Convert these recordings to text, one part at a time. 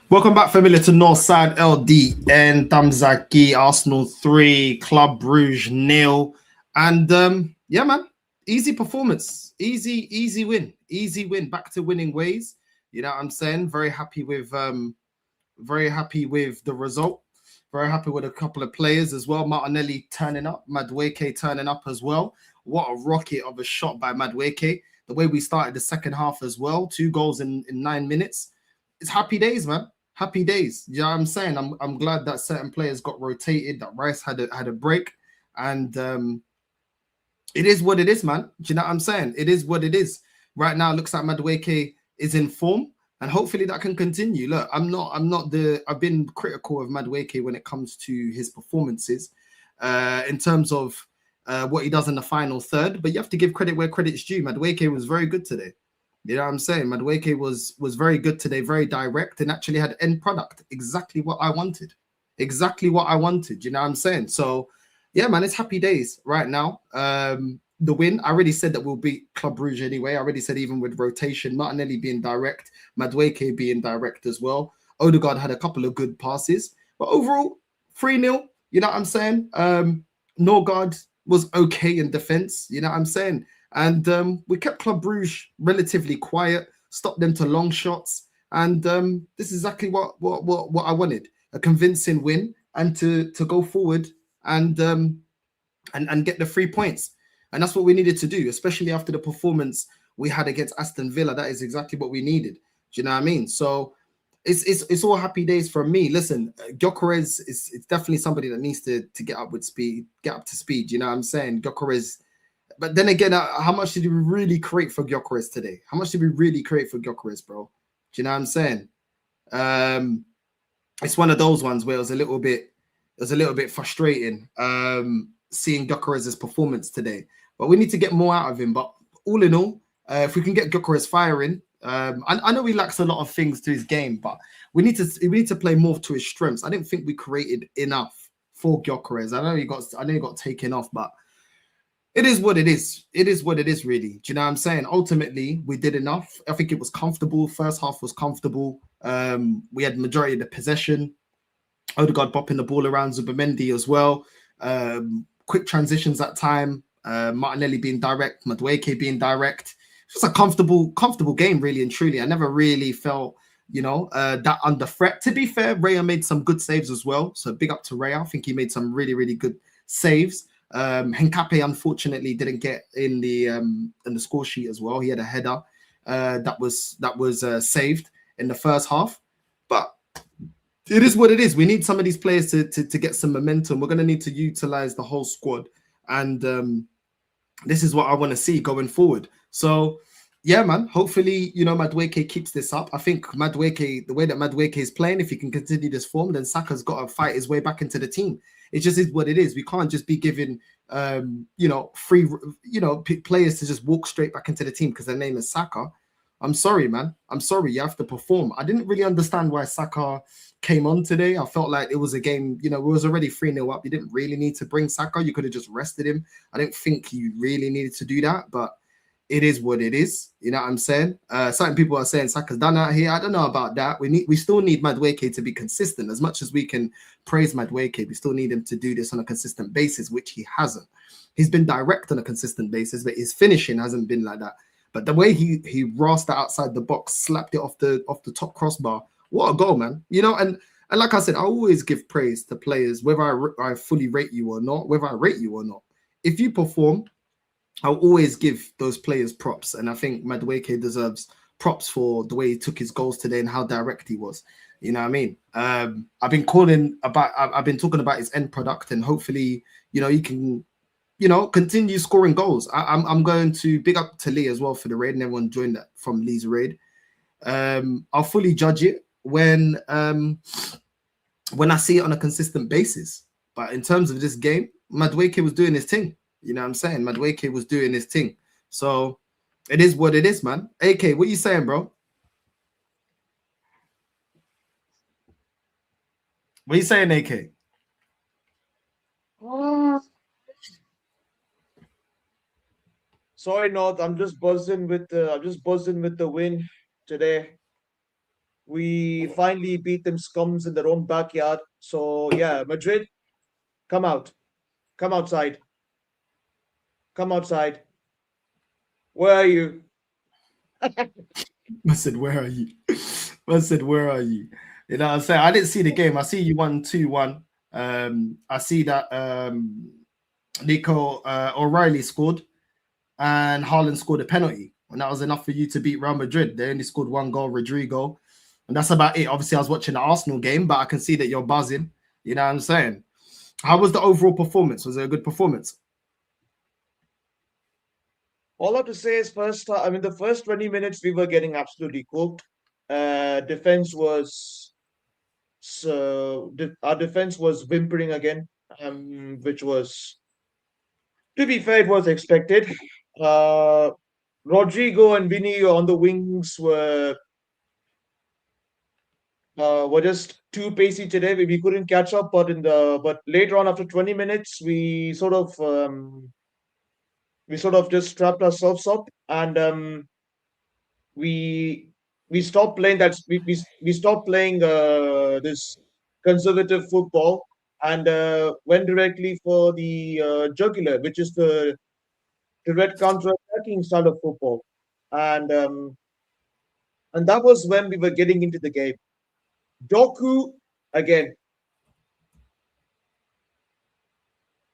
Welcome back, familiar to Northside LDN, Damzaki, Arsenal 3, Club Brugge 0. And yeah, man, easy performance. Easy win. Easy win. Back to winning ways. You know what I'm saying? Very happy with the result. Very happy with a couple of players as well. Martinelli turning up, Madueke turning up as well. What a rocket of a shot by Madueke. The way we started the second half as well. 2 goals in 9 minutes. It's happy days, man. Happy days. You know what I'm saying? I'm glad that certain players got rotated, that Rice had a break. And it is what it is, man. Do you know what I'm saying? It is what it is. Right now, it looks like Madueke is in form, and hopefully that can continue. Look, I've been critical of Madueke when it comes to his performances, in terms of what he does in the final third. But you have to give credit where credit's due. Madueke was very good today. You know what I'm saying? Madueke was very good today, very direct, and actually had end product. Exactly what I wanted. Exactly what I wanted. You know what I'm saying? So yeah, man, it's happy days right now. The win, I already said that we'll beat Club Brugge anyway. I already said even with rotation, Martinelli being direct, Madueke being direct as well. Ødegaard had a couple of good passes. But overall, 3-0, you know what I'm saying? Northside was okay in defense, you know what I'm saying? And we kept Club Brugge relatively quiet, stopped them to long shots. And this is exactly what I wanted. A convincing win and to go forward and get the 3 points. And that's what we needed to do, especially after the performance we had against Aston Villa. That is exactly what we needed. Do you know what I mean? So it's all happy days for me. Listen, Gyökeres is definitely somebody that needs to get up to speed. You know what I'm saying? Gyökeres. But then again, how much did we really create for Gyökeres today? How much did we really create for Gyökeres, bro? Do you know what I'm saying? It's one of those ones where it was a little bit frustrating seeing Gyökeres' performance today. But we need to get more out of him. But all in all, if we can get Gyökeres firing, I know he lacks a lot of things to his game, but we need to play more to his strengths. I didn't think we created enough for Gyökeres. I know he got taken off, but it is what it is. It is what it is, really. Do you know what I'm saying? Ultimately, we did enough. I think it was comfortable. First half was comfortable. We had majority of the possession. Ødegaard bopping the ball around, Zubimendi as well. Quick transitions at time. Martinelli being direct, Madueke being direct. Just a comfortable game, really and truly. I never really felt, that under threat. To be fair, Raya made some good saves as well. So big up to Raya. I think he made some really, really good saves. Henkape unfortunately didn't get in the score sheet as well. He had a header that was saved in the first half, but it is what it is. We need some of these players to get some momentum. We're going to need to utilize the whole squad, and this is what I want to see going forward. So yeah, man, hopefully, Madueke keeps this up. I think Madueke, the way that Madueke is playing, if he can continue this form, then Saka's got to fight his way back into the team. It just is what it is. We can't just be giving, free, players to just walk straight back into the team because their name is Saka. I'm sorry, man. I'm sorry. You have to perform. I didn't really understand why Saka came on today. I felt like it was a game, it was already 3-0 up. You didn't really need to bring Saka. You could have just rested him. I don't think you really needed to do that, but it is what it is. You know what I'm saying? Certain people are saying Saka's done out here. I don't know about that. We still need Madueke to be consistent. As much as we can praise Madueke, we still need him to do this on a consistent basis, which he hasn't. He's been direct on a consistent basis, but his finishing hasn't been like that. But the way he rasped outside the box, slapped it off the top crossbar, what a goal, man. And like I said, I always give praise to players, whether I fully rate you or not, whether I rate you or not. If you perform, I'll always give those players props. And I think Madueke deserves props for the way he took his goals today and how direct he was. You know what I mean? I've been talking about his end product, and hopefully, he can, continue scoring goals. I'm going to big up to Lee as well for the raid, and everyone joined that from Lee's raid. I'll fully judge it when I see it on a consistent basis. But in terms of this game, Madueke was doing his thing. You know what I'm saying? Madueke was doing his thing. So it is what it is, man. AK, what you saying, bro? What you saying, AK? Sorry, North. I'm just buzzing with the win today. We finally beat them scums in their own backyard. So yeah, Madrid, come out. Come outside. Come outside. Where are you? I said, where are you? I said, where are you? You know what I'm saying? I didn't see the game. I see you won 2-1. I see that Nico O'Reilly scored and Haaland scored a penalty. And that was enough for you to beat Real Madrid. They only scored 1 goal, Rodrigo. And that's about it. Obviously, I was watching the Arsenal game, but I can see that you're buzzing. You know what I'm saying? How was the overall performance? Was it a good performance? All I have to say is the first 20 minutes we were getting absolutely cooked. Defense was our defense was whimpering again, which was, to be fair, it was expected. Rodrigo and Vinny on the wings were just too pacey today. We couldn't catch up, but later on after 20 minutes we sort of just trapped ourselves up, and we stopped playing we stopped playing this conservative football and went directly for the jugular, which is the direct counter-attacking style of football, and and that was when we were getting into the game. Doku again,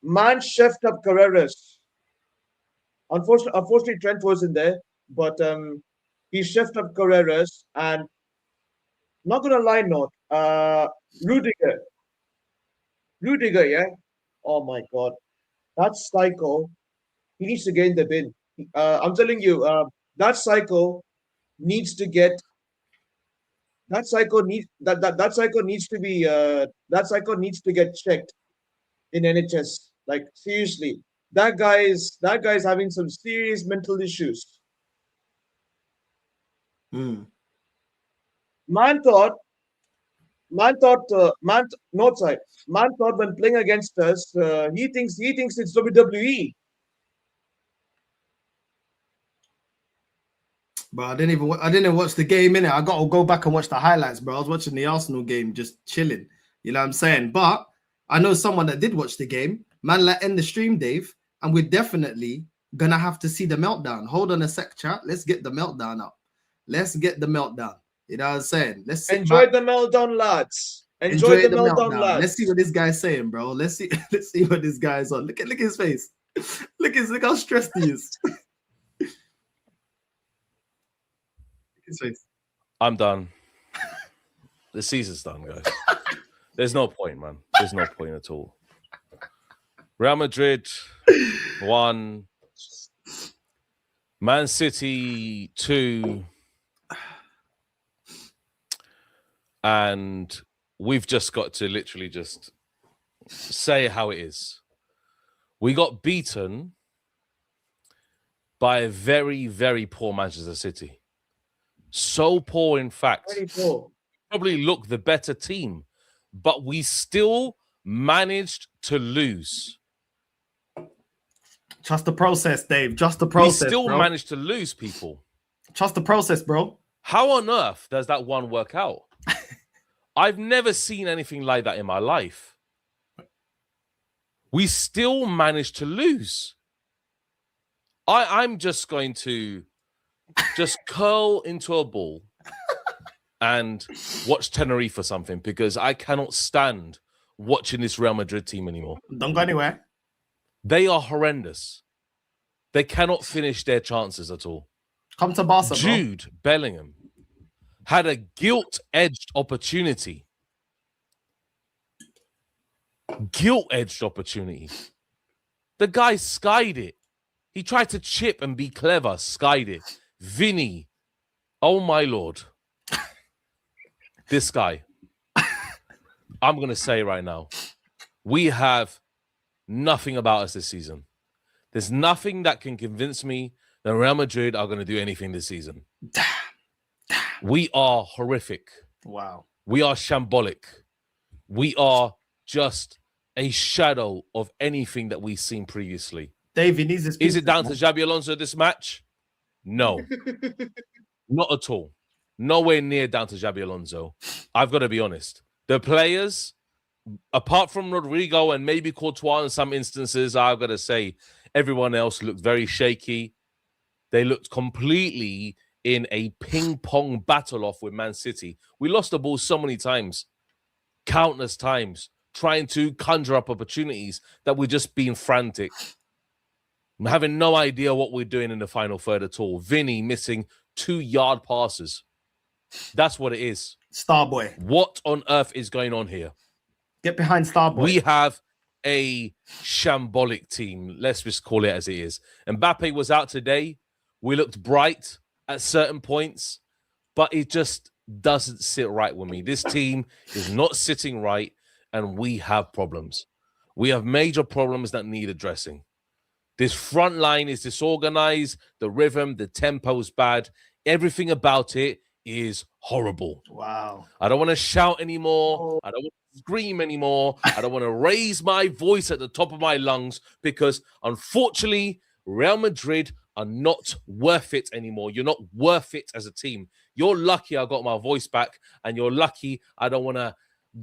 man, chefed up Carreras. Unfortunately, Trent wasn't there, but he chefed up Carreras, and not gonna lie, not Rudiger, yeah. Oh my God, that psycho. He needs to get in the bin. I'm telling you, that psycho needs to get. That psycho needs to be. That psycho needs to get checked in NHS. Like seriously, that guy's having some serious mental issues. Man thought Northside. Man thought when playing against us, he thinks it's WWE. But I didn't watch the game, innit? I got to go back and watch the highlights, bro. I was watching the Arsenal game, just chilling. You know what I'm saying? But I know someone that did watch the game. Man, let end the stream, Dave, and we're definitely gonna have to see the meltdown. Hold on a sec, chat. Let's get the meltdown up. Let's get the meltdown. You know what I'm saying? Let's enjoy the meltdown, lads. Enjoy the meltdown, lads. Let's see what this guy's saying, bro. Let's see what this guy's on. Look at his face. Look how stressed he is. His face. I'm done. The season's done, guys. There's no point, man. There's no point at all. Real Madrid 1, Man City 2, and we've just got to literally just say how it is. We got beaten by a very, very poor Manchester City. So poor, in fact. Very poor. Probably look the better team, but we still managed to lose. Trust the process, Dave. Just the process. We still bro. managed to lose, people. Trust the process, bro. How on earth does that one work out? I've never seen anything like that in my life. We still managed to lose. I'm just going to just curl into a ball and watch Tenerife or something, because I cannot stand watching this Real Madrid team anymore. Don't go anywhere. They are horrendous. They cannot finish their chances at all. Come to Barca, Jude Bellingham had a guilt-edged opportunity. Guilt-edged opportunity. The guy skied it. He tried to chip and be clever, skied it. Vinny, oh my Lord. This guy, I'm going to say right now, we have nothing about us this season. There's nothing that can convince me that Real Madrid are going to do anything this season. We are horrific. Wow. We are shambolic. We are just a shadow of anything that we've seen previously. David needs this. Is it down to Xabi Alonso this match? No. Not at all. nowhere near down to Xabi Alonso. I've got to be honest. The players, apart from Rodrigo and maybe Courtois in some instances, I've got to say, everyone else looked very shaky. They looked completely in a ping-pong battle-off with Man City. We lost the ball so many times, countless times, trying to conjure up opportunities that we're just being frantic. I'm having no idea what we're doing in the final third at all. Vinny missing 2-yard passes. That's what it is. Starboy. What on earth is going on here? Get behind Starboy. We have a shambolic team. Let's just call it as it is. Mbappe was out today. We looked bright at certain points, but it just doesn't sit right with me. This team is not sitting right, and we have problems. We have major problems that need addressing. This front line is disorganized. The rhythm, the tempo is bad. Everything about it is horrible. Wow. I don't want to shout anymore. I don't want to scream anymore. I don't want to raise my voice at the top of my lungs because, unfortunately, Real Madrid are not worth it anymore. You're not worth it as a team. You're lucky I got my voice back, and you're lucky I don't want to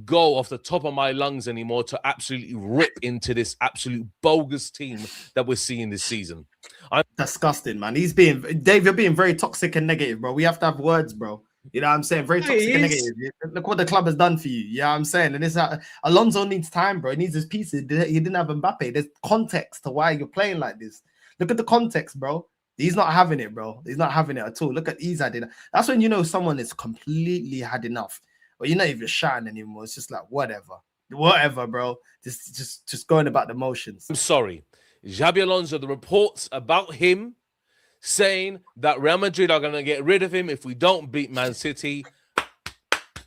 go off the top of my lungs anymore to absolutely rip into this absolute bogus team that we're seeing this season. I'm disgusting, man. Dave, you're being very toxic and negative, bro. We have to have words, bro. You know what I'm saying? Very toxic and negative. Look what the club has done for you. You know what I'm saying? And it's Alonso needs time, bro. He needs his pieces. He didn't have Mbappe. There's context to why you're playing like this. Look at the context, bro. He's not having it, bro. He's not having it at all. Look at Isak. That's when you know someone is completely had enough. But you're not even shouting anymore. It's just like, whatever, bro. Just going about the motions. I'm sorry. Xabi Alonso, the reports about him saying that Real Madrid are going to get rid of him if we don't beat Man City.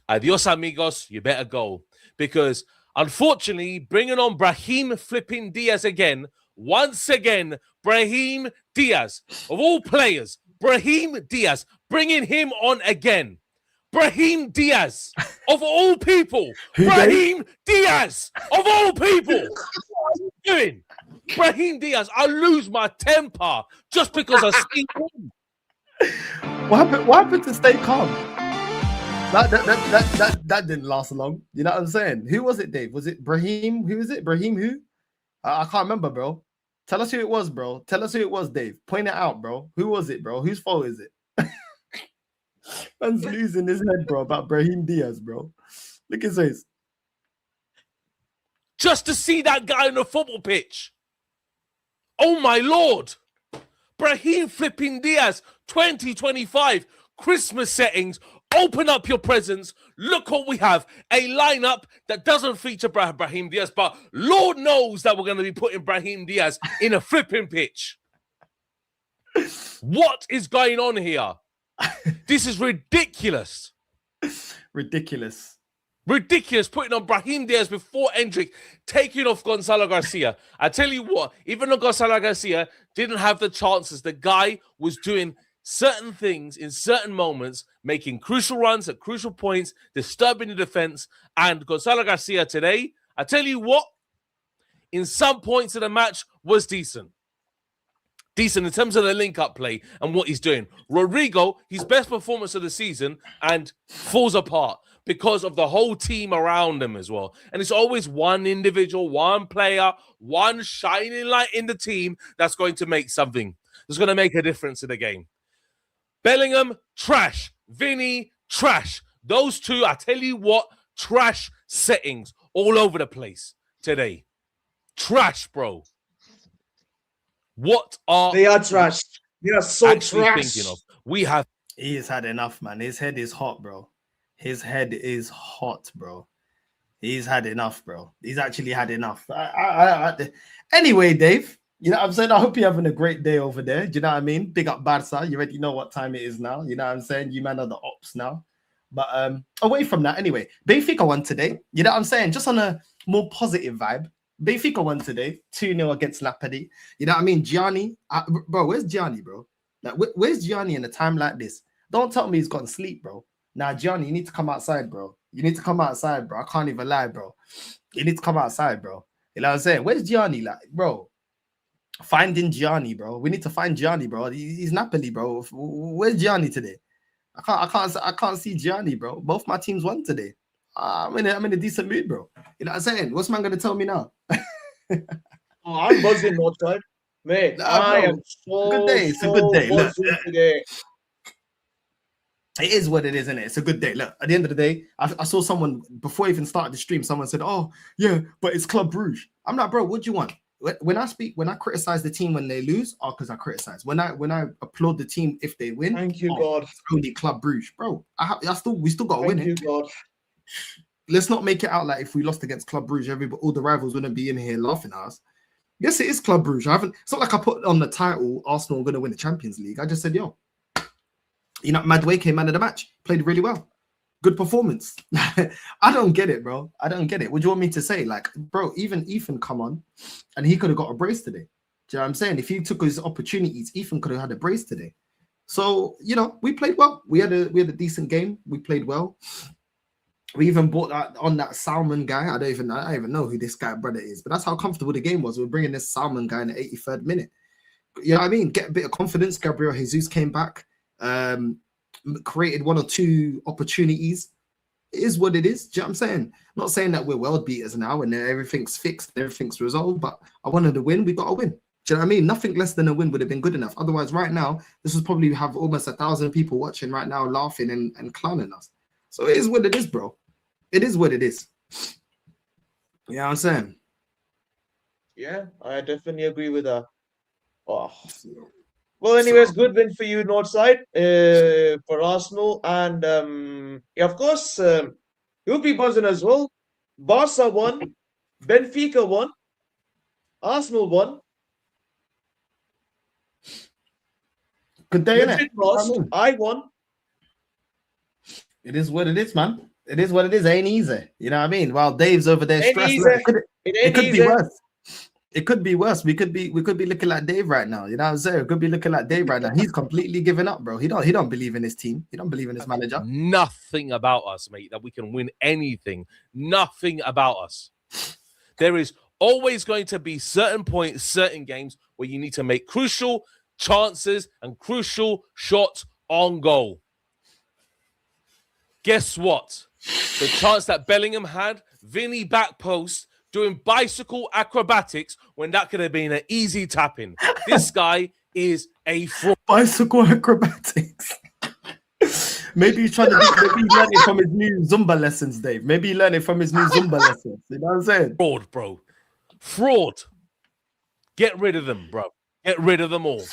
Adios, amigos. You better go. Because, unfortunately, bringing on Brahim flipping Diaz again, once again, Brahim Diaz, of all players, Brahim Diaz, bringing him on again. Brahim Diaz, of all people. Brahim Diaz, of all people. What are you doing? Brahim Diaz, I lose my temper just because I see him. What happened to stay calm? That didn't last long. You know what I'm saying? Who was it, Dave? Was it Brahim? Who is it? Brahim who? I can't remember, bro. Tell us who it was, bro. Tell us who it was, Dave. Point it out, bro. Who was it, bro? Whose fault is it? Man's losing his head, bro, about Brahim Diaz, bro. Look at his face. Just to see that guy on the football pitch. Oh, my Lord. Brahim flipping Diaz, 2025, Christmas settings. Open up your presents. Look what we have. A lineup that doesn't feature Brahim Diaz, but Lord knows that we're going to be putting Brahim Diaz in a flipping pitch. What is going on here? This is ridiculous. Ridiculous putting on Brahim Diaz before Endrick, taking off Gonzalo Garcia. I tell you what, even though Gonzalo Garcia didn't have the chances, the guy was doing certain things in certain moments, making crucial runs at crucial points, disturbing the defense. And Gonzalo Garcia today, I tell you what, in some points of the match was decent. Decent in terms of the link-up play and what he's doing. Rodrigo, his best performance of the season, and falls apart because of the whole team around him as well. And it's always one individual, one player, one shining light in the team that's going to make something. That's going to make a difference in the game. Bellingham, trash. Vinny, trash. Those two, I tell you what, trash settings all over the place today. Trash, bro. What are they are trash? They are so trash. Thinking of? We have. He has had enough, man. His head is hot, bro. His head is hot, bro. He's had enough, bro. He's actually had enough. Anyway, Dave, you know what I'm saying? I hope you're having a great day over there. Do you know what I mean? Big up Barca. You already know what time it is now. You know what I'm saying? You man are the ops now. But away from that, anyway, Benfica won today. You know what I'm saying? Just on a more positive vibe. Benfica won today, 2-0 against Napoli. You know what I mean? Gianni, bro, where's Gianni, bro? Like, where's Gianni in a time like this? Don't tell me he's gone to sleep, bro. Now, Gianni, you need to come outside, bro. You need to come outside, bro. I can't even lie, bro. You need to come outside, bro. You know what I'm saying? Where's Gianni? Like, bro, finding Gianni, bro. We need to find Gianni, bro. He's Napoli, bro. Where's Gianni today? I can't see Gianni, bro. Both my teams won today. I'm in a decent mood, bro. You know what I'm saying? What's man gonna tell me now? I'm buzzing, Northside. Mate, I am so good day. It's a good day. Look, today. it is what it is, isn't it? It's a good day. Look, at the end of the day, I saw someone before I even started the stream. Someone said, "Oh, yeah, but it's Club Brugge." I'm like, bro, what do you want? When I criticize the team when they lose, because I criticize. When I applaud the team if they win, thank you, God. It's only Club Brugge, bro. We still got to win it. Thank you, God. Let's not make it out like if we lost against Club Brugge, all the rivals wouldn't be in here laughing at us. Yes, it is Club Brugge. It's not like I put on the title Arsenal are going to win the Champions League. I just said, yo, you know, Madueke, man of the match, played really well. Good performance. I don't get it, bro. I don't get it. What do you want me to say? Like, bro, even Ethan come on and he could have got a brace today. Do you know what I'm saying? If he took his opportunities, Ethan could have had a brace today. So, you know, we played well. We had a decent game. We played well. We even bought that Salmon guy. I don't even know who this guy brother is, but that's how comfortable the game was. We're bringing this Salmon guy in the 83rd minute. You know what I mean? Get a bit of confidence. Gabriel Jesus came back, created 1 or 2 opportunities. It is what it is. Do you know what I'm saying? I'm not saying that we're world beaters now and everything's fixed, everything's resolved, but I wanted to win. We got to win. Do you know what I mean? Nothing less than a win would have been good enough. Otherwise, right now, this would probably have almost 1,000 people watching right now, laughing and clowning us. So it is what it is, bro. It is what it is. You know what I'm saying? Yeah, I definitely agree with that. Oh. Well, anyways, good win for you, Northside, for Arsenal. And yeah, of course, you'll be buzzing as well. Barca won, Benfica won, Arsenal won. Good day, innit? Lost, I won. It is what it is, man. It is what it is. It ain't easy. You know what I mean? While Dave's over there stressed, it could be worse. It could be worse. We could be looking like Dave right now. You know what I'm saying? We could be looking like Dave right now. He's completely given up, bro. He don't believe in his team. He don't believe in his manager. Nothing about us, mate, that we can win anything. Nothing about us. There is always going to be certain points, certain games where you need to make crucial chances and crucial shots on goal. Guess what? The chance that Bellingham had, Vinny back post, doing bicycle acrobatics when that could have been an easy tap-in. This guy is a fraud. Bicycle acrobatics. Maybe he's trying to maybe he learned it from his new Zumba lessons, Dave. Maybe he learned it from his new Zumba lessons. You know what I'm saying? Fraud, bro. Fraud. Get rid of them, bro. Get rid of them all.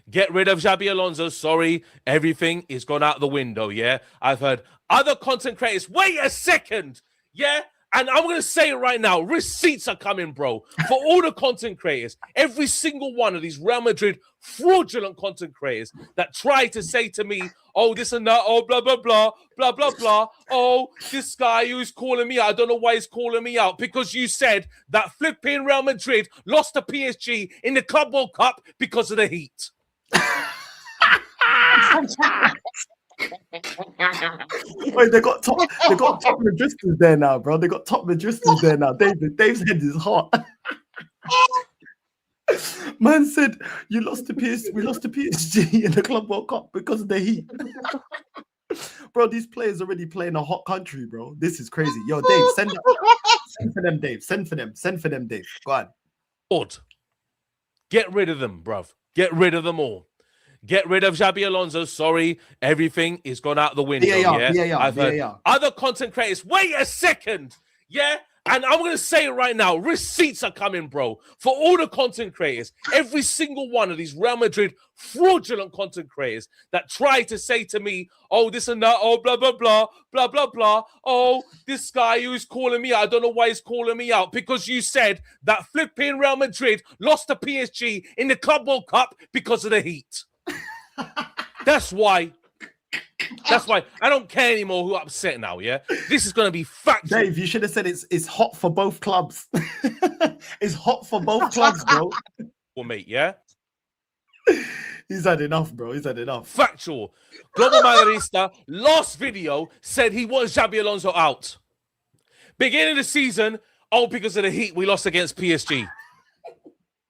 Get rid of Xabi Alonso. Sorry, everything is gone out the window, yeah? I've heard other content creators. Wait a second, yeah? And I'm going to say it right now. Receipts are coming, bro. For all the content creators, every single one of these Real Madrid fraudulent content creators that try to say to me, oh, this and that, oh, blah, blah, blah, blah, blah, blah. Oh, this guy who's calling me out. I don't know why he's calling me out. Because you said that flipping Real Madrid lost to PSG in the Club World Cup because of the heat. Wait, they got top Madristas there now, bro. They got top Madristas there now. Dave's head is hot. Man said we lost to PSG in the Club World Cup because of the heat. Bro, these players already play in a hot country, bro. This is crazy. Yo, Dave, send for them, Dave. Send for them, Dave. Go on. Lord, get rid of them, bruv. Get rid of them all. Get rid of Xabi Alonso. Sorry, everything is gone out the window. I've heard other content creators. Wait a second, yeah? And I'm going to say it right now. Receipts are coming, bro. For all the content creators, every single one of these Real Madrid fraudulent content creators that try to say to me, oh, this and that, oh, blah, blah, blah, blah, blah, blah. Oh, this guy who's calling me out. I don't know why he's calling me out. Because you said that flipping Real Madrid lost to PSG in the Club World Cup because of the heat. That's why I don't care anymore who upset now, yeah? This is going to be factual. Dave, you should have said it's hot for both clubs. It's hot for both clubs, bro. Well, mate, yeah? He's had enough, bro. He's had enough. Factual. Global Madridista, last video, said he wants Xabi Alonso out. Beginning of the season, because of the heat, we lost against PSG.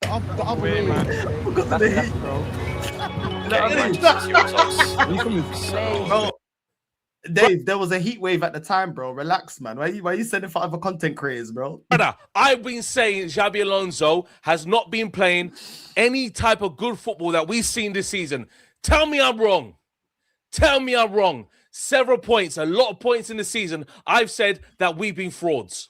The other way, man. Because of the heat, bro. getting back to your results. Bro, Dave, there was a heat wave at the time, bro. Relax, man. Why you sending for other content creators, bro? Brother, I've been saying Xabi Alonso has not been playing any type of good football that we've seen this season. Tell me I'm wrong. Tell me I'm wrong. Several points, a lot of points in the season, I've said that we've been frauds.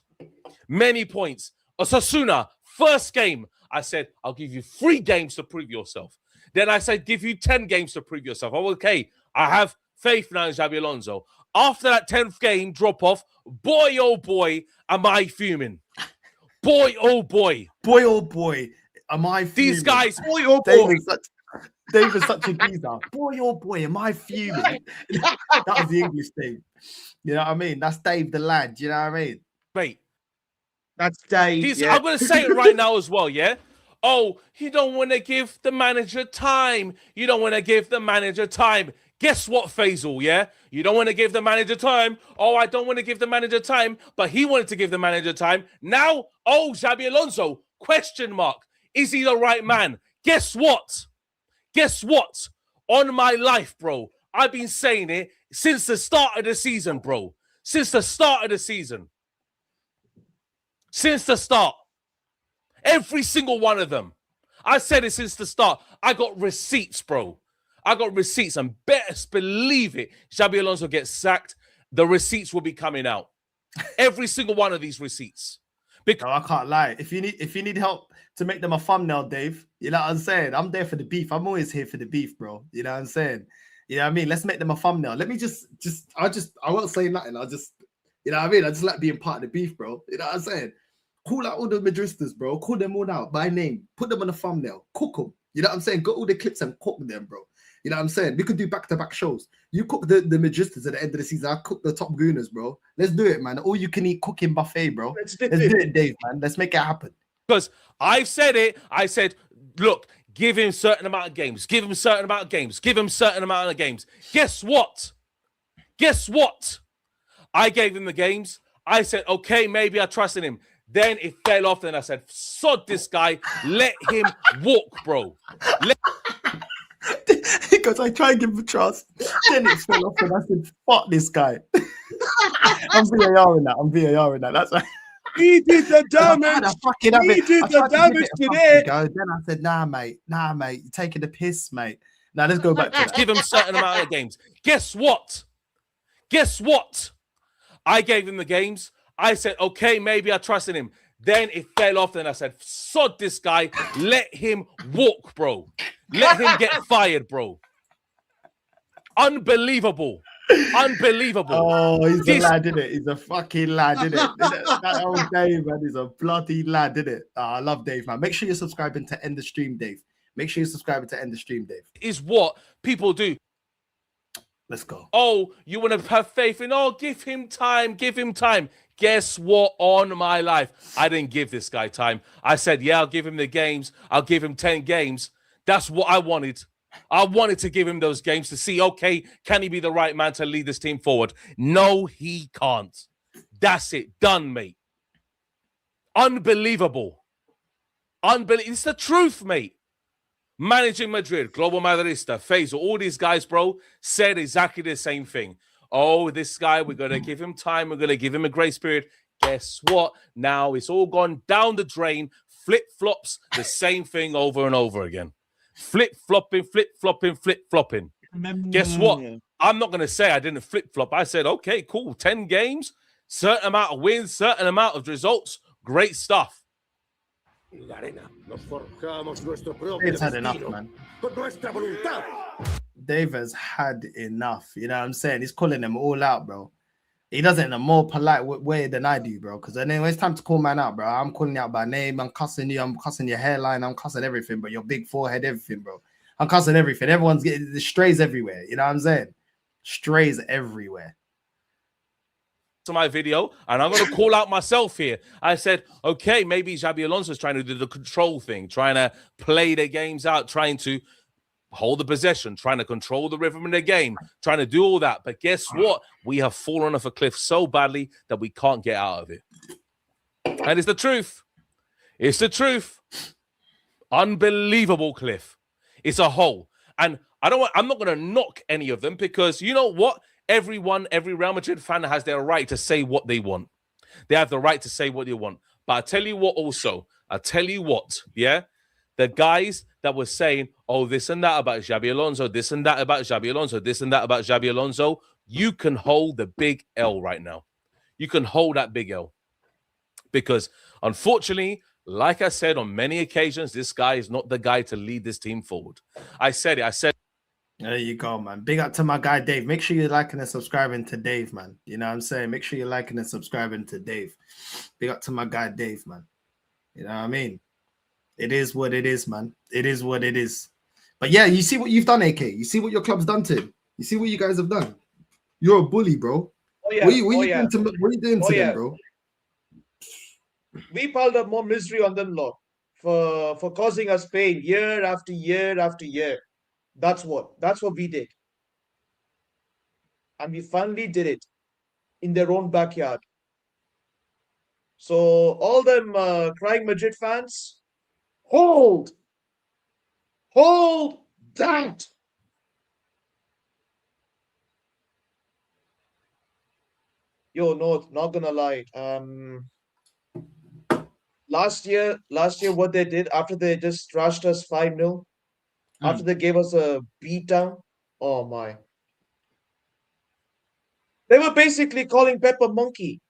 Many points. Osasuna, first game, I said, I'll give you 3 games to prove yourself. Then I said, give you 10 games to prove yourself. Oh, okay, I have faith now in Xabi Alonso. After that 10th game drop-off, boy, oh boy, am I fuming. Boy, oh boy. Boy, oh boy, am I fuming. These guys, boy, oh boy. David's such a geezer. Boy, oh boy, am I fuming. That was the English thing. You know what I mean? That's Dave the lad. You know what I mean? mate. That's Dave. I'm going to say it right now as well, yeah? Oh, you don't want to give the manager time. You don't want to give the manager time. Guess what, Faisal, yeah? You don't want to give the manager time. Oh, I don't want to give the manager time, but he wanted to give the manager time. Now, oh, Xabi Alonso, question mark. Is he the right man? Guess what? Guess what? On my life, bro. I've been saying it since the start of the season, bro. Since the start of the season. Since the start. Every single one of them. I said it since the start. I got receipts, bro. I got receipts, and best believe it, Xabi Alonso gets sacked, the receipts will be coming out. Every single one of these receipts. No, I can't lie. If you need help to make them a thumbnail, Dave, you know what I'm saying? I'm there for the beef. I'm always here for the beef, bro. You know what I'm saying? You know what I mean? Let's make them a thumbnail. Let me I won't say nothing. I'll just, you know what I mean? I just like being part of the beef, bro. You know what I'm saying? Call out all the Madristas, bro. Call them all out by name. Put them on a thumbnail. Cook them. You know what I'm saying? Got all the clips and cook them, bro. You know what I'm saying? We could do back-to-back shows. You cook the Magistas at the end of the season. I cook the Top Gooners, bro. Let's do it, man. All you can eat cooking buffet, bro. Let's do it, Dave, man. Let's make it happen. Because I've said it. I said, look, give him a certain amount of games. Give him a certain amount of games. Give him a certain amount of games. Guess what? Guess what? I gave him the games. I said, okay, maybe I trusted him. Then it fell off. Then I said, sod this guy. Let him walk, bro. Because I tried to give him trust. Then it fell off and I said, fuck this guy. I'm VAR in that. That's right. He did the damage. He did the damage today. Then I said, nah, mate. You're taking the piss, mate. Now let's go back to that. Give him a certain amount of games. Guess what? Guess what? I gave him the games. I said, okay, maybe I trusted him. Then it fell off. Then I said, sod this guy. Let him walk, bro. Let him get fired, bro. Unbelievable. Unbelievable. Oh, he's a lad, isn't it? He's a fucking lad, isn't it? That old Dave, man, he's a bloody lad, isn't it? I love Dave, man. Make sure you're subscribing to End the Stream, Dave. Make sure you're subscribing to End the Stream, Dave. Is what people do. Let's go. Oh, you want to have faith in, oh, give him time, give him time. Guess what? On my life, I didn't give this guy time. I said, yeah, I'll give him the games. I'll give him 10 games. That's what I wanted. I wanted to give him those games to see, okay, can he be the right man to lead this team forward? No, he can't. That's it. Done, mate. Unbelievable. It's the truth, mate. Managing Madrid, Global Madridista, Faisal, all these guys, bro, said exactly the same thing. Oh, this guy, we're going to give him time. We're going to give him a grace period. Guess what? Now it's all gone down the drain. Flip-flops, the same thing over and over again. Flip-flopping, flip-flopping, flip-flopping. Guess what? I'm not going to say I didn't flip-flop. I said, okay, cool. 10 games, certain amount of wins, certain amount of results. Great stuff. Dave's had enough, man. Dave has had enough. You know what I'm saying? He's calling them all out, bro. He does it in a more polite way than I do, bro. Because then when it's time to call man out, bro, I'm calling you out by name. I'm cussing you. I'm cussing your hairline. I'm cussing everything, bro. Your big forehead, everything, bro. I'm cussing everything. Everyone's getting the strays everywhere. You know what I'm saying? Strays everywhere. To my video, and I'm going to call out myself here. I said, okay, maybe Xabi Alonso's trying to do the control thing, trying to play the games out, trying to hold the possession, trying to control the rhythm of the game, trying to do all that. But guess what? We have fallen off a cliff so badly that we can't get out of it. And it's the truth. It's the truth. Unbelievable cliff. It's a hole. And I'm not going to knock any of them because you know what? Every Real Madrid fan has their right to say what they want. They have the right to say what they want. But I tell you what, yeah? The guys that were saying, oh, this and that about Xabi Alonso, this and that about Xabi Alonso, this and that about Xabi Alonso, you can hold the big L right now. You can hold that big L. Because unfortunately, like I said on many occasions, this guy is not the guy to lead this team forward. I said it. There you go, man. Big up to my guy, Dave. Make sure you're liking and subscribing to Dave, man. You know what I'm saying? Make sure you're liking and subscribing to Dave. Big up to my guy, Dave, man. You know what I mean? It is what it is, man. It is what it is. But yeah, you see what you've done, AK. You see what your club's done to him. You see what you guys have done. You're a bully, bro. Oh, yeah. What are you doing to them, bro? We piled up more misery on them, lot, for causing us pain year after year after year. That's what we did. And we finally did it in their own backyard. So all them crying Madrid fans, hold that. Yo, no, not gonna lie. Last year, what they did after they just thrashed us 5-0, after they gave us a beatdown, oh my. They were basically calling Pep a monkey.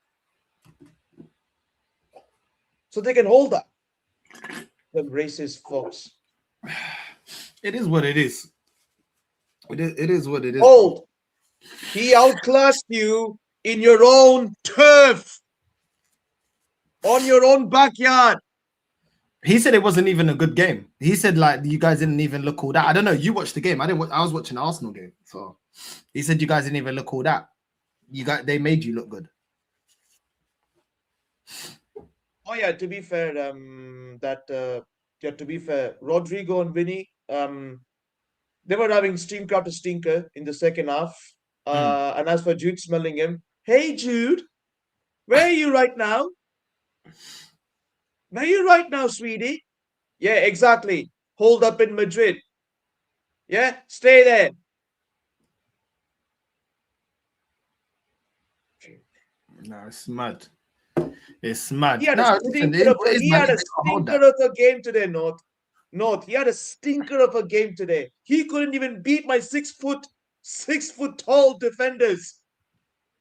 So they can hold that. The racist folks. It is what it is. It is what it is. Hold. He outclassed you in your own turf. On your own backyard. He said it wasn't even a good game. He said like you guys didn't even look all that. I don't know. You watched the game. I was watching the Arsenal game. So he said you guys didn't even look all that. They made you look good. Oh yeah. To be fair, Rodrigo and Vinny, they were having stinker after stinker in the second half. And as for Jude smelling him, hey Jude, where are you right now? Where are you right now, sweetie? Yeah, exactly. Hold up in Madrid. Yeah, stay there. No, it's mad. It's mad. He had a stinker of a game today, North. He had a stinker of a game today. He couldn't even beat my 6 foot tall defenders.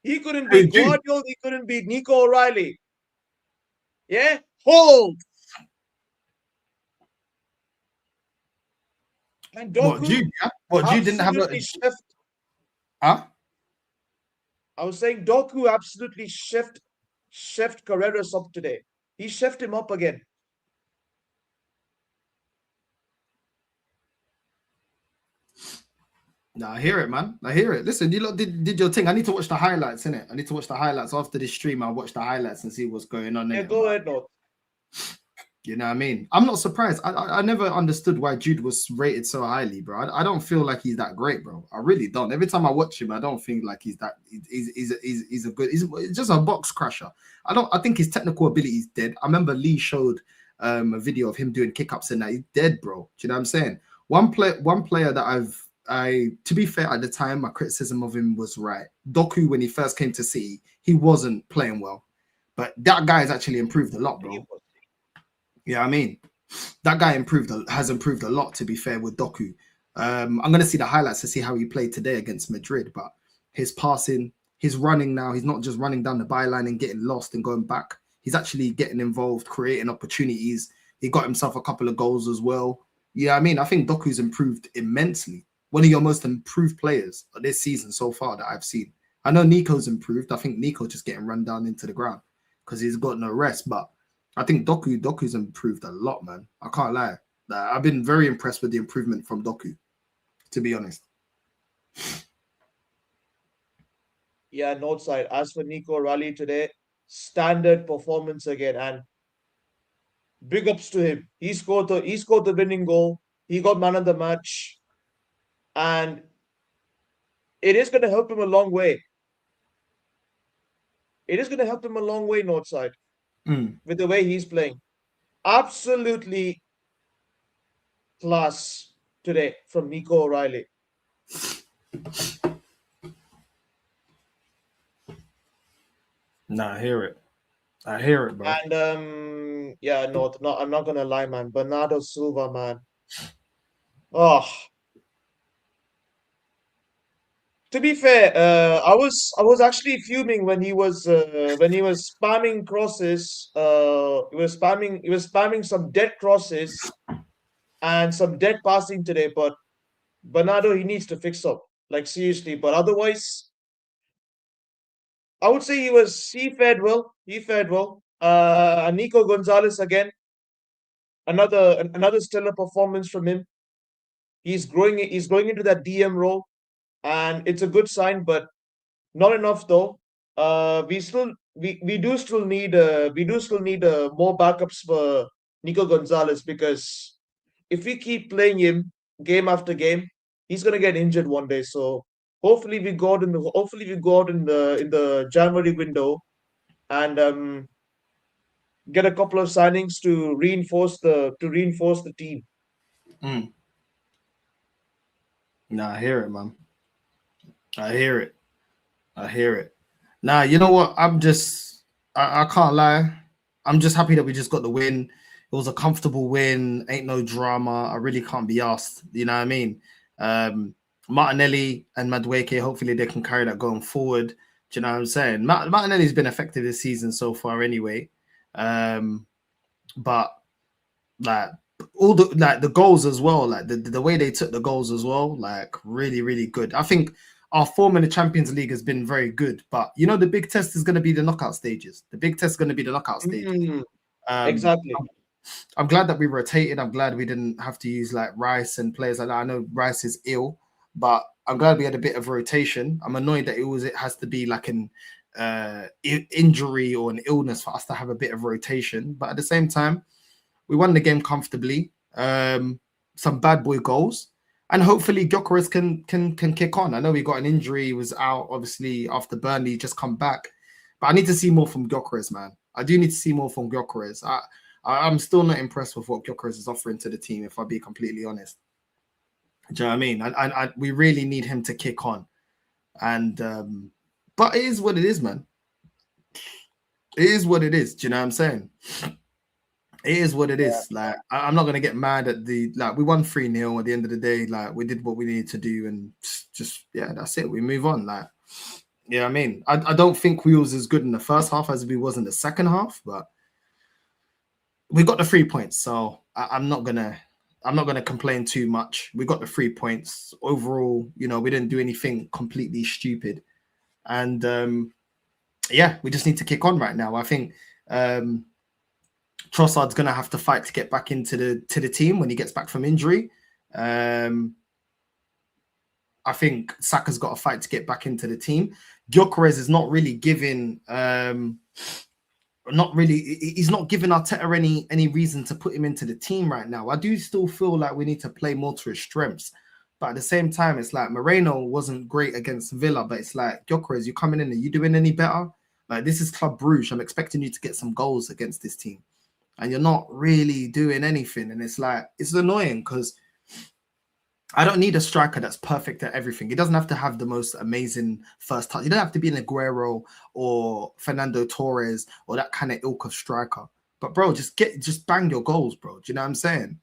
He couldn't beat Guardiola. He couldn't beat Nico O'Reilly. Yeah, hold. And Doku, Jude didn't have a shift. Huh? I was saying Doku absolutely shift Carreras up today. He shift him up again. No, I hear it, man. I hear it. Listen, you lot did your thing. I need to watch the highlights, innit? I need to watch the highlights after this stream. I'll watch the highlights and see what's going on. Yeah, go ahead, North. You know what I mean? I'm not surprised. I never understood why Jude was rated so highly, bro. I don't feel like he's that great, bro. I really don't. Every time I watch him, I don't think like he's that. He's a good. He's just a box crusher. I think his technical ability is dead. I remember Lee showed a video of him doing kick-ups and that. He's dead, bro. Do you know what I'm saying? One player that to be fair, at the time, my criticism of him was right. Doku, when he first came to City, he wasn't playing well, but that guy has actually improved a lot, bro. Yeah, I mean, that guy has improved a lot, to be fair, with Doku. I'm going to see the highlights to see how he played today against Madrid, but his passing, his running now, he's not just running down the byline and getting lost and going back. He's actually getting involved, creating opportunities. He got himself a couple of goals as well. Yeah, I mean, I think Doku's improved immensely. One of your most improved players this season so far that I've seen. I know Nico's improved. I think Nico just getting run down into the ground because he's got no rest, but I think Doku's improved a lot, man. I can't lie. I've been very impressed with the improvement from Doku, to be honest. Yeah, Northside. As for Nico O'Reilly today, standard performance again, and big ups to him. He scored the winning goal. He got man of the match, and it is going to help him a long way. It is going to help him a long way, Northside. With the way he's playing. Absolutely class today from Nico O'Reilly. Nah, I hear it. I hear it, bro. And yeah, no, I'm not gonna lie, man. Bernardo Silva, man. Oh, to be fair, I was actually fuming when he was spamming crosses. He was spamming some dead crosses and some dead passing today. But Bernardo, he needs to fix up, like seriously. But otherwise, I would say he fared well. He fared well. And Nico Gonzalez again, another stellar performance from him. He's growing. He's going into that DM role, and it's a good sign. But not enough though. We do still need more backups for Nico Gonzalez, because if we keep playing him game after game, he's gonna get injured one day. So hopefully we go out in the January window and get a couple of signings to reinforce the team. Mm. Nah, I hear it, man. I hear it. I hear it. Nah, you know what? I can't lie. I'm just happy that we just got the win. It was a comfortable win. Ain't no drama. I really can't be asked. You know what I mean? Martinelli and Madueke, hopefully they can carry that going forward. Do you know what I'm saying? Martinelli's been effective this season so far anyway. But like all the goals as well, like the way they took the goals as well, like really, really good. I think our form in the Champions League has been very good, but you know, the big test is going to be the knockout stages. The big test is going to be the knockout stages. Exactly. I'm glad that we rotated. I'm glad we didn't have to use like Rice and players like that. I know Rice is ill, but I'm glad we had a bit of rotation. I'm annoyed that it has to be like an injury or an illness for us to have a bit of rotation. But at the same time, we won the game comfortably. Some bad boy goals. And hopefully Gyökeres can kick on. I know he got an injury, he was out obviously after Burnley, just come back. But I need to see more from Gyökeres, man. I do need to see more from Gyökeres. I'm still not impressed with what Gyökeres is offering to the team, if I'll be completely honest. Do you know what I mean? We really need him to kick on. And but it is what it is, man. It is what it is. Do you know what I'm saying? It is what it is. Like, I'm not going to get mad at we won 3-0 at the end of the day. Like, we did what we needed to do and just, yeah, that's it. We move on. Like, you know what I mean? I don't think we was as good in the first half as we was in the second half, but we got the 3 points. So I'm not going to complain too much. We got the 3 points. Overall, you know, we didn't do anything completely stupid. And, yeah, we just need to kick on right now. I think Trossard's going to have to fight to get back into the team when he gets back from injury. I think Saka's got a fight to get back into the team. Gyökeres is not really giving, he's not giving Arteta any reason to put him into the team right now. I do still feel like we need to play more to his strengths. But at the same time, it's like Moreno wasn't great against Villa, but it's like, Gyökeres, you coming in, are you doing any better? Like, this is Club Brugge. I'm expecting you to get some goals against this team. And you're not really doing anything. And it's like, it's annoying because I don't need a striker that's perfect at everything. He doesn't have to have the most amazing first touch. You don't have to be an Aguero or Fernando Torres or that kind of ilk of striker. But bro, just bang your goals, bro. Do you know what I'm saying?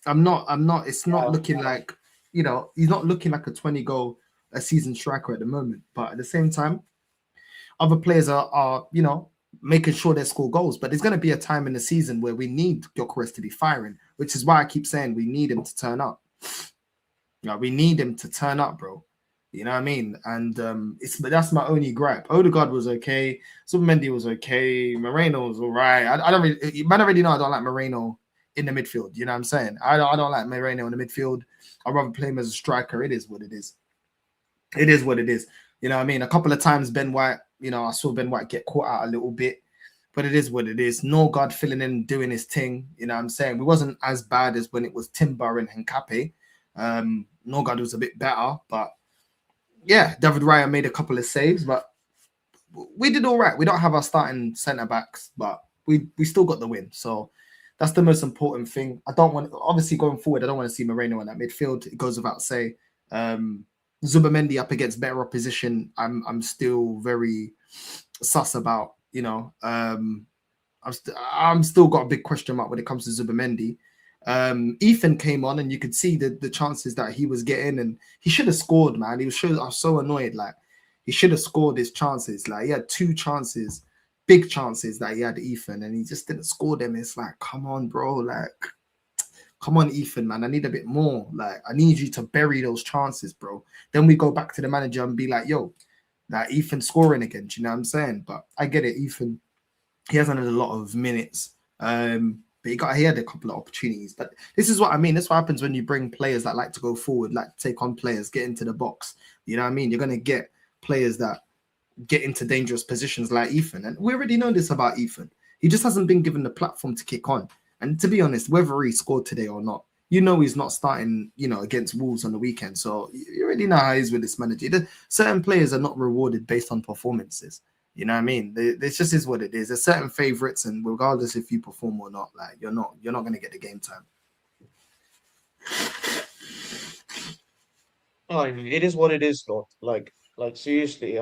It's not looking like, you know, he's not looking like a 20-goal a season striker at the moment. But at the same time, other players are you know, making sure they score goals. But there's going to be a time in the season where we need Gyökeres to be firing, which is why I keep saying we need him to turn up. Like, we need him to turn up, bro. You know what I mean? And that's my only gripe. Ødegaard was okay. Zubimendi was okay. Moreno was all right. I don't already know I don't like Moreno in the midfield. You know what I'm saying? I don't like Moreno in the midfield. I'd rather play him as a striker. It is what it is. It is what it is. You know what I mean? A couple of times Ben White, you know, I saw Ben White get caught out a little bit, but it is what it is. Northside filling in, doing his thing. You know what I'm saying? We wasn't as bad as when it was Timber and Henkape. Northside was a bit better, but yeah, David Raya made a couple of saves, but we did all right. We don't have our starting centre-backs, but we still got the win. So That's the most important thing. I don't want, obviously going forward, I don't want to see Moreno in that midfield. It goes without say. Zubamendi up against better opposition, I'm still very sus about. You know, I'm still got a big question mark when it comes to Zubamendi. Ethan came on, and you could see the chances that he was getting, and he should have scored, man. I was so annoyed. Like, he should have scored his chances. Like, he had 2 chances, big chances that he had, Ethan, and he just didn't score them. It's like, come on, bro. Like, come on, Ethan, man. I need a bit more. Like, I need you to bury those chances, bro. Then we go back to the manager and be like, yo, that Ethan scoring again. Do you know what I'm saying? But I get it, Ethan. He hasn't had a lot of minutes. But he had a couple of opportunities. But this is what I mean. That's what happens when you bring players that like to go forward, like to take on players, get into the box. You know what I mean? You're going to get players that get into dangerous positions like Ethan. And we already know this about Ethan. He just hasn't been given the platform to kick on. And to be honest, whether he scored today or not, you know he's not starting, you know, against Wolves on the weekend. So you already know how he is with this manager. Certain players are not rewarded based on performances. You know what I mean? This just is what it is. There's certain favorites, and regardless if you perform or not, like you're not going to get the game time. Oh, I mean, it is what it is, Lord. Like seriously.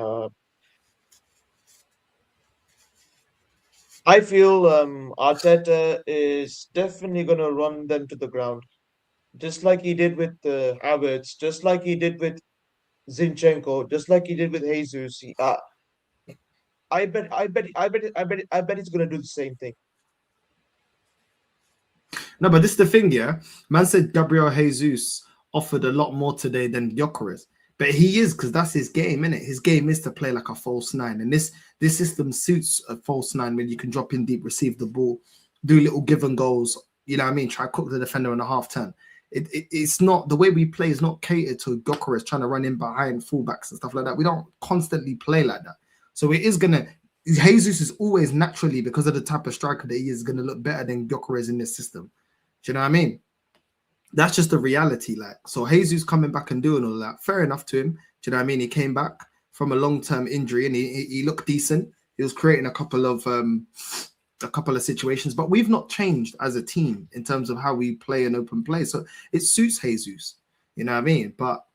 I feel Arteta is definitely gonna run them to the ground, just like he did with Havertz, just like he did with Zinchenko, just like he did with Jesus. I bet he's gonna do the same thing. No, but this is the thing, yeah. Man said Gabriel Jesus offered a lot more today than Gyökeres. But he is, because that's his game, innit? His game is to play like a false 9. And this system suits a false 9 when you can drop in deep, receive the ball, do little give and goals, you know what I mean? Try to cook the defender on a half turn. It's not, the way we play is not catered to Gyökeres trying to run in behind fullbacks and stuff like that. We don't constantly play like that. So it is going to, Jesus is always naturally, because of the type of striker that he is, going to look better than Gyökeres in this system. Do you know what I mean? That's just the reality. Like, so Jesus coming back and doing all that, fair enough to him. Do you know what I mean? He came back from a long-term injury and he looked decent. He was creating a couple of situations, but we've not changed as a team in terms of how we play an open play. So it suits Jesus. You know what I mean? But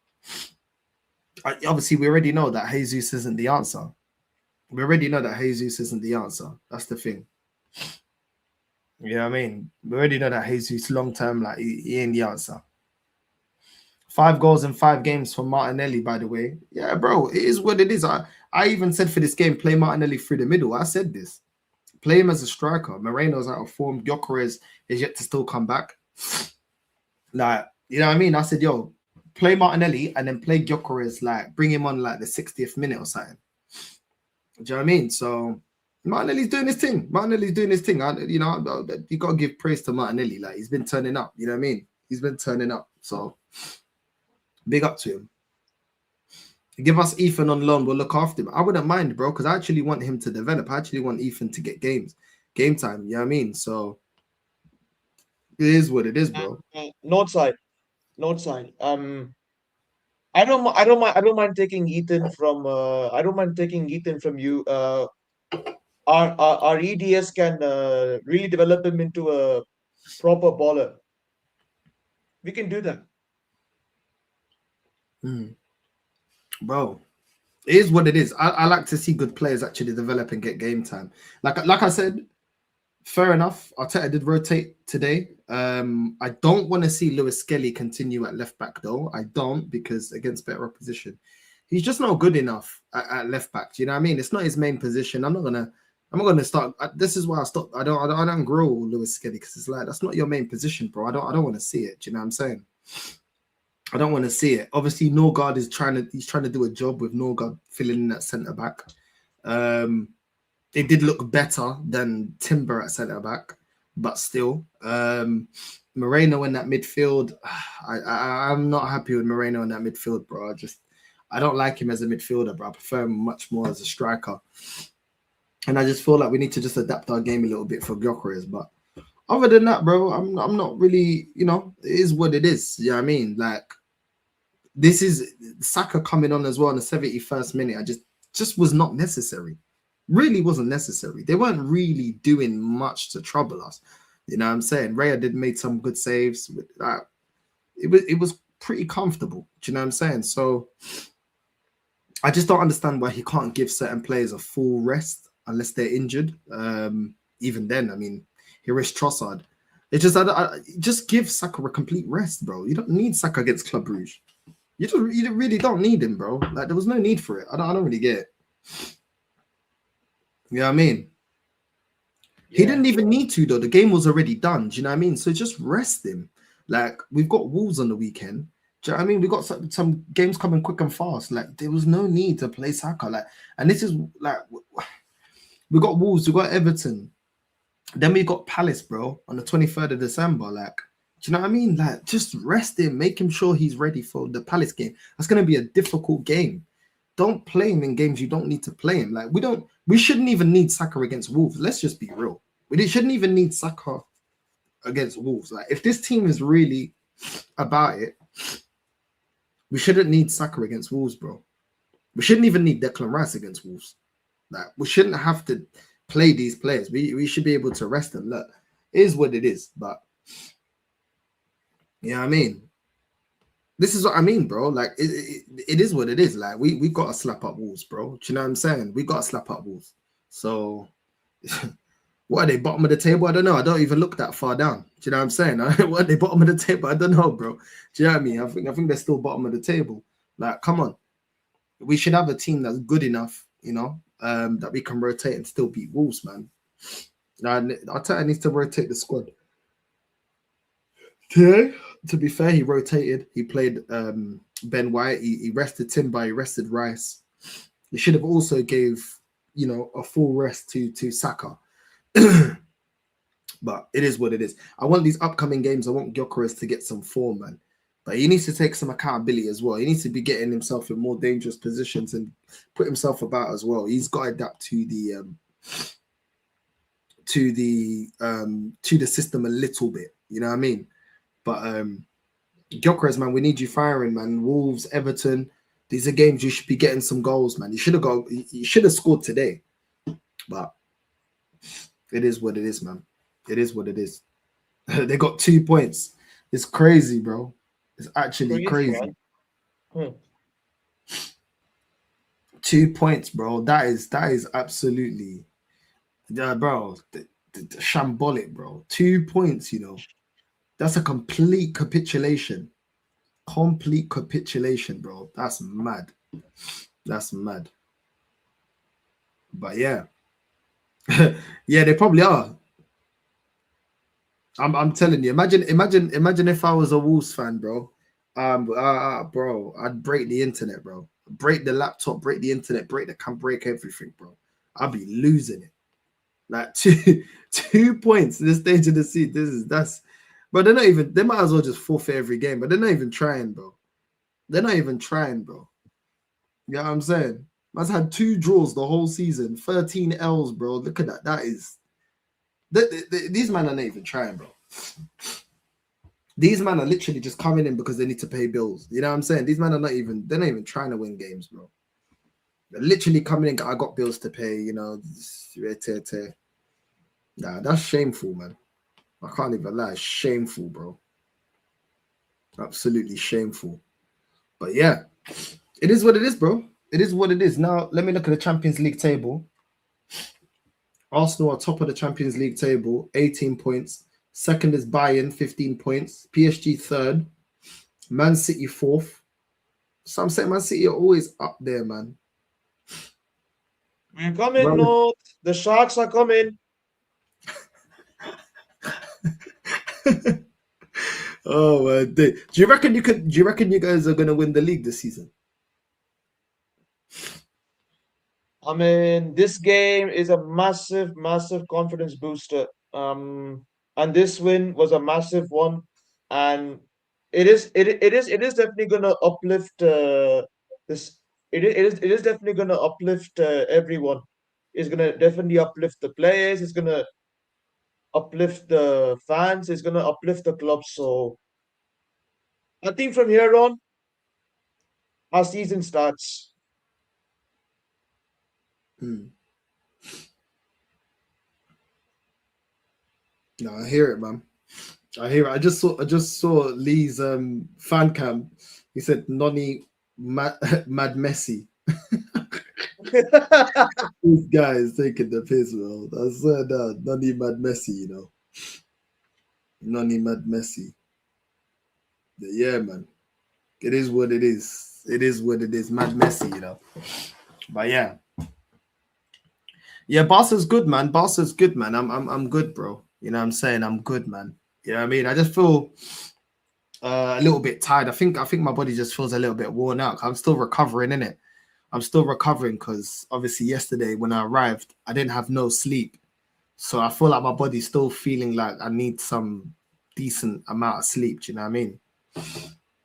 obviously we already know that Jesus isn't the answer. We already know that Jesus isn't the answer. That's the thing. You know what I mean? We already know that Jesus long-term, like, he ain't the answer. 5 goals in 5 games for Martinelli, by the way. Yeah, bro, it is what it is. I even said for this game, play Martinelli through the middle. I said this. Play him as a striker. Moreno's out of form. Gyökeres is yet to still come back. Like, you know what I mean? I said, yo, play Martinelli and then play Gyökeres, like, bring him on like the 60th minute or something. Do you know what I mean? So Martinelli's doing his thing. You know, you got to give praise to Martinelli. Like, he's been turning up. You know what I mean? He's been turning up. So big up to him. Give us Ethan on loan. We'll look after him. I wouldn't mind, bro, because I actually want him to develop. I actually want Ethan to get game time. You know what I mean? So it is what it is, bro. Northside. I don't mind taking Ethan from. I don't mind taking Ethan from you. Our EDS can really develop him into a proper baller. We can do that. Bro, it is what it is. I like to see good players actually develop and get game time. Like I said, fair enough. Arteta did rotate today. I don't want to see Lewis Skelly continue at left back though. I don't, because against better opposition, he's just not good enough at left back. Do you know what I mean? It's not his main position. I'm not gonna start. This is why I stopped. I don't grow Lewis Skelly, because it's like, that's not your main position, bro. I don't want to see it. Do you know what I'm saying? I don't want to see it. Obviously, Northside is trying to do a job with Northside filling in at centre back. It did look better than Timber at centre back, but still, Moreno in that midfield. I'm not happy with Moreno in that midfield, bro. I don't like him as a midfielder, bro. I prefer him much more as a striker. And I just feel like we need to just adapt our game a little bit for Gyökeres. But other than that, bro, I'm not really, you know, it is what it is. You know what I mean? Like, this is Saka coming on as well in the 71st minute. I just was not necessary. Really wasn't necessary. They weren't really doing much to trouble us. You know what I'm saying? Raya did made some good saves. It was pretty comfortable. Do you know what I'm saying? So I just don't understand why he can't give certain players a full rest unless they're injured. Even then, I mean, he risked Trossard. It's just just give Saka a complete rest, bro. You don't need Saka against Club Brugge. You really don't need him, bro. Like there was no need for it. I don't really get it. You know what I mean? He didn't even need to though. The game was already done. Do you know what I mean? So just rest him. Like we've got Wolves on the weekend. Do you know what I mean? We got some games coming quick and fast. Like there was no need to play Saka. Like, and this is like we got Wolves, we got Everton, then we got Palace, bro, on the 23rd of December. Like, do you know what I mean? Like, just rest him, make him sure he's ready for the Palace game. That's gonna be a difficult game. Don't play him in games you don't need to play him. Like, we shouldn't even need Saka against Wolves. Let's just be real. We shouldn't even need Saka against Wolves. Like, if this team is really about it, we shouldn't need Saka against Wolves, bro. We shouldn't even need Declan Rice against Wolves. Like, we shouldn't have to play these players. We should be able to rest them. Look, it is what it is. But, you know what I mean? This is what I mean, bro. Like, it is what it is. Like, we got to slap up Wolves, bro. Do you know what I'm saying? We got to slap up Wolves. So, what are they, bottom of the table? I don't know. I don't even look that far down. Do you know what I'm saying? What are they, bottom of the table? I don't know, bro. Do you know what I mean? I think they're still bottom of the table. Like, come on. We should have a team that's good enough, you know, that we can rotate and still beat Wolves, man. Arteta needs to rotate the squad. Today, to be fair, he rotated. He played Ben White. He rested Timber. He rested Rice. He should have also gave, you know, a full rest to Saka. But it is what it is. I want these upcoming games. I want Gyökeres to get some form, man. But he needs to take some accountability as well. He needs to be getting himself in more dangerous positions and put himself about as well. He's got to adapt to the system a little bit. You know what I mean? But Gyökeres, man, we need you firing, man. Wolves, Everton. These are games you should be getting some goals, man. You should have scored today. But it is what it is, man. It is what it is. They got 2 points. It's crazy, bro. It's actually crazy. 2 points, bro. That is absolutely, bro. The shambolic, bro. 2 points, you know. That's a complete capitulation. Complete capitulation, bro. That's mad. That's mad. But yeah. Yeah, they probably are. I'm telling you. Imagine if I was a Wolves fan, bro. Bro, I'd break the internet, bro. Break the laptop, break the internet, break everything, bro. I'd be losing it. Like 2 points in this stage of the season. But they might as well just forfeit every game, but they're not even trying, bro. They're not even trying, bro. You know what I'm saying? Man's had 2 draws the whole season, 13 L's, bro. Look at that. That is these men are not even trying, bro. These men are literally just coming in because they need to pay bills. You know what I'm saying? These men are they're not even trying to win games, bro. They're literally coming in, I got bills to pay, you know. Nah, that's shameful, man. I can't even lie. It's shameful, bro. Absolutely shameful. But yeah, it is what it is, bro. It is what it is. Now, let me look at the Champions League table. Arsenal are top of the Champions League table, 18 points. Second is Bayern, 15 points. PSG third. Man City fourth. So I'm saying Man City are always up there, man. We're coming, North. The Sharks are coming. Oh man, do you reckon you guys are gonna win the league this season? I mean, this game is a massive, massive confidence booster. And this win was a massive one, and it is definitely gonna uplift this. It is definitely gonna uplift everyone. It's gonna definitely uplift the players. It's gonna uplift the fans. It's gonna uplift the club. So I think from here on, our season starts. No, I hear it, man. I hear it. I just saw Lee's fan cam. He said Nonny Mad Messi. This guy is taking the piss, bro. I swear that Nonny Mad Messi, you know. Nonny Mad Messi. But yeah, man. It is what it is. It is what it is. Mad Messi, you know. But yeah. Yeah, Barca's good, man. Barca's good, man. I'm good, bro. You know what I'm saying? I'm good, man. You know what I mean? I just feel a little bit tired. I think my body just feels a little bit worn out. I'm still recovering, innit? I'm still recovering because obviously yesterday when I arrived, I didn't have no sleep. So I feel like my body's still feeling like I need some decent amount of sleep. Do you know what I mean?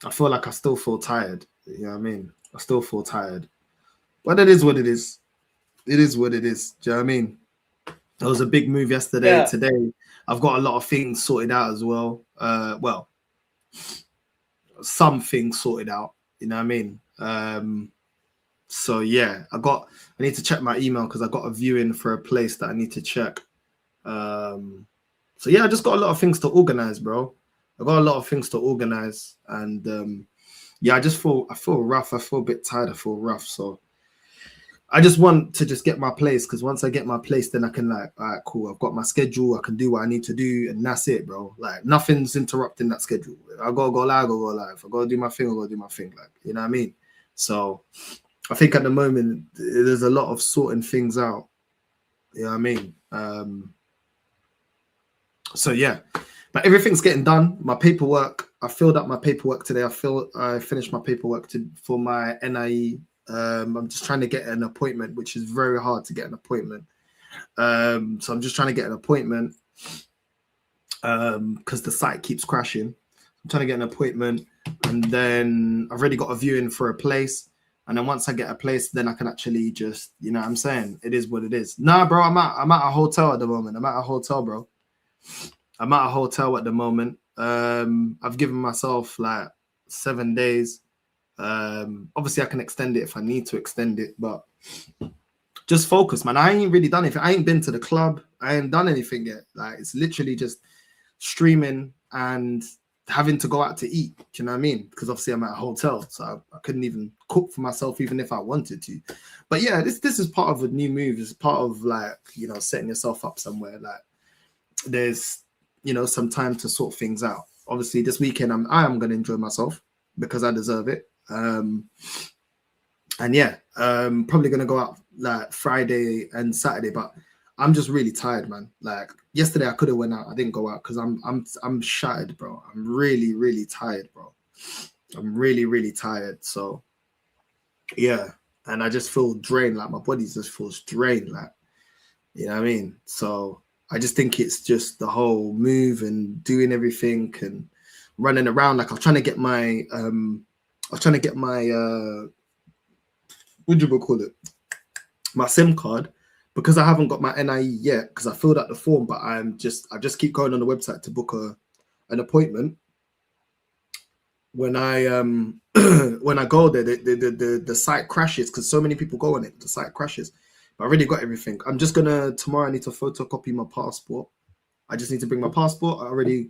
I feel like I still feel tired. You know what I mean? I still feel tired. But it is what it is. It is what it is. Do you know what I mean? There was a big move yesterday. Yeah. Today, I've got a lot of things sorted out as well. Well, some things sorted out. You know what I mean? So yeah, I need to check my email because I got a viewing for a place that I need to check. So yeah, I just got a lot of things to organize, bro. I got a lot of things to organize, and yeah, I feel rough. I feel a bit tired. I feel rough. So I just want to just get my place because once I get my place, then I can like, all right, cool. I've got my schedule. I can do what I need to do, and that's it, bro. Like nothing's interrupting that schedule. I gotta go live, I go live. I gotta do my thing, I gotta do my thing. Like, you know what I mean? So I think at the moment there's a lot of sorting things out. You know what I mean? So yeah, but everything's getting done. My paperwork, I filled up my paperwork today. I finished my paperwork for my NIE. I'm just trying to get an appointment, which is very hard to get an appointment. So I'm just trying to get an appointment because the site keeps crashing. I'm trying to get an appointment, and then I've already got a viewing for a place. And then once I get a place, then I can actually just, you know what I'm saying? It is what it is. Nah, bro, I'm at a hotel at the moment. I'm at a hotel, bro. I'm at a hotel at the moment. I've given myself like 7 days. Obviously I can extend it if I need to extend it, but just focus, man. I ain't really done anything. I ain't been to the club. I ain't done anything yet. Like it's literally just streaming and having to go out to eat. Do you know what I mean? Because obviously I'm at a hotel, so I couldn't even cook for myself even if I wanted to. But yeah, this is part of a new move. It's part of like, you know, setting yourself up somewhere. Like there's, you know, some time to sort things out. Obviously this weekend I am gonna enjoy myself because I deserve it. And yeah, probably gonna go out like Friday and Saturday, but I'm just really tired, man. Like yesterday I could have went out. I didn't go out because I'm shattered, bro. I'm really, really tired, bro. I'm really, really tired. So yeah, and I just feel drained. Like my body just feels drained. Like, you know what I mean? So I just think it's just the whole move and doing everything and running around. Like I was trying to get my what do you call it? My SIM card, because I haven't got my NIE yet, because I filled out the form, but I just keep going on the website to book an appointment. When I when I go there, the site crashes because so many people go on it. The site crashes. But I already got everything. I'm just gonna tomorrow. I need to photocopy my passport. I just need to bring my passport. I already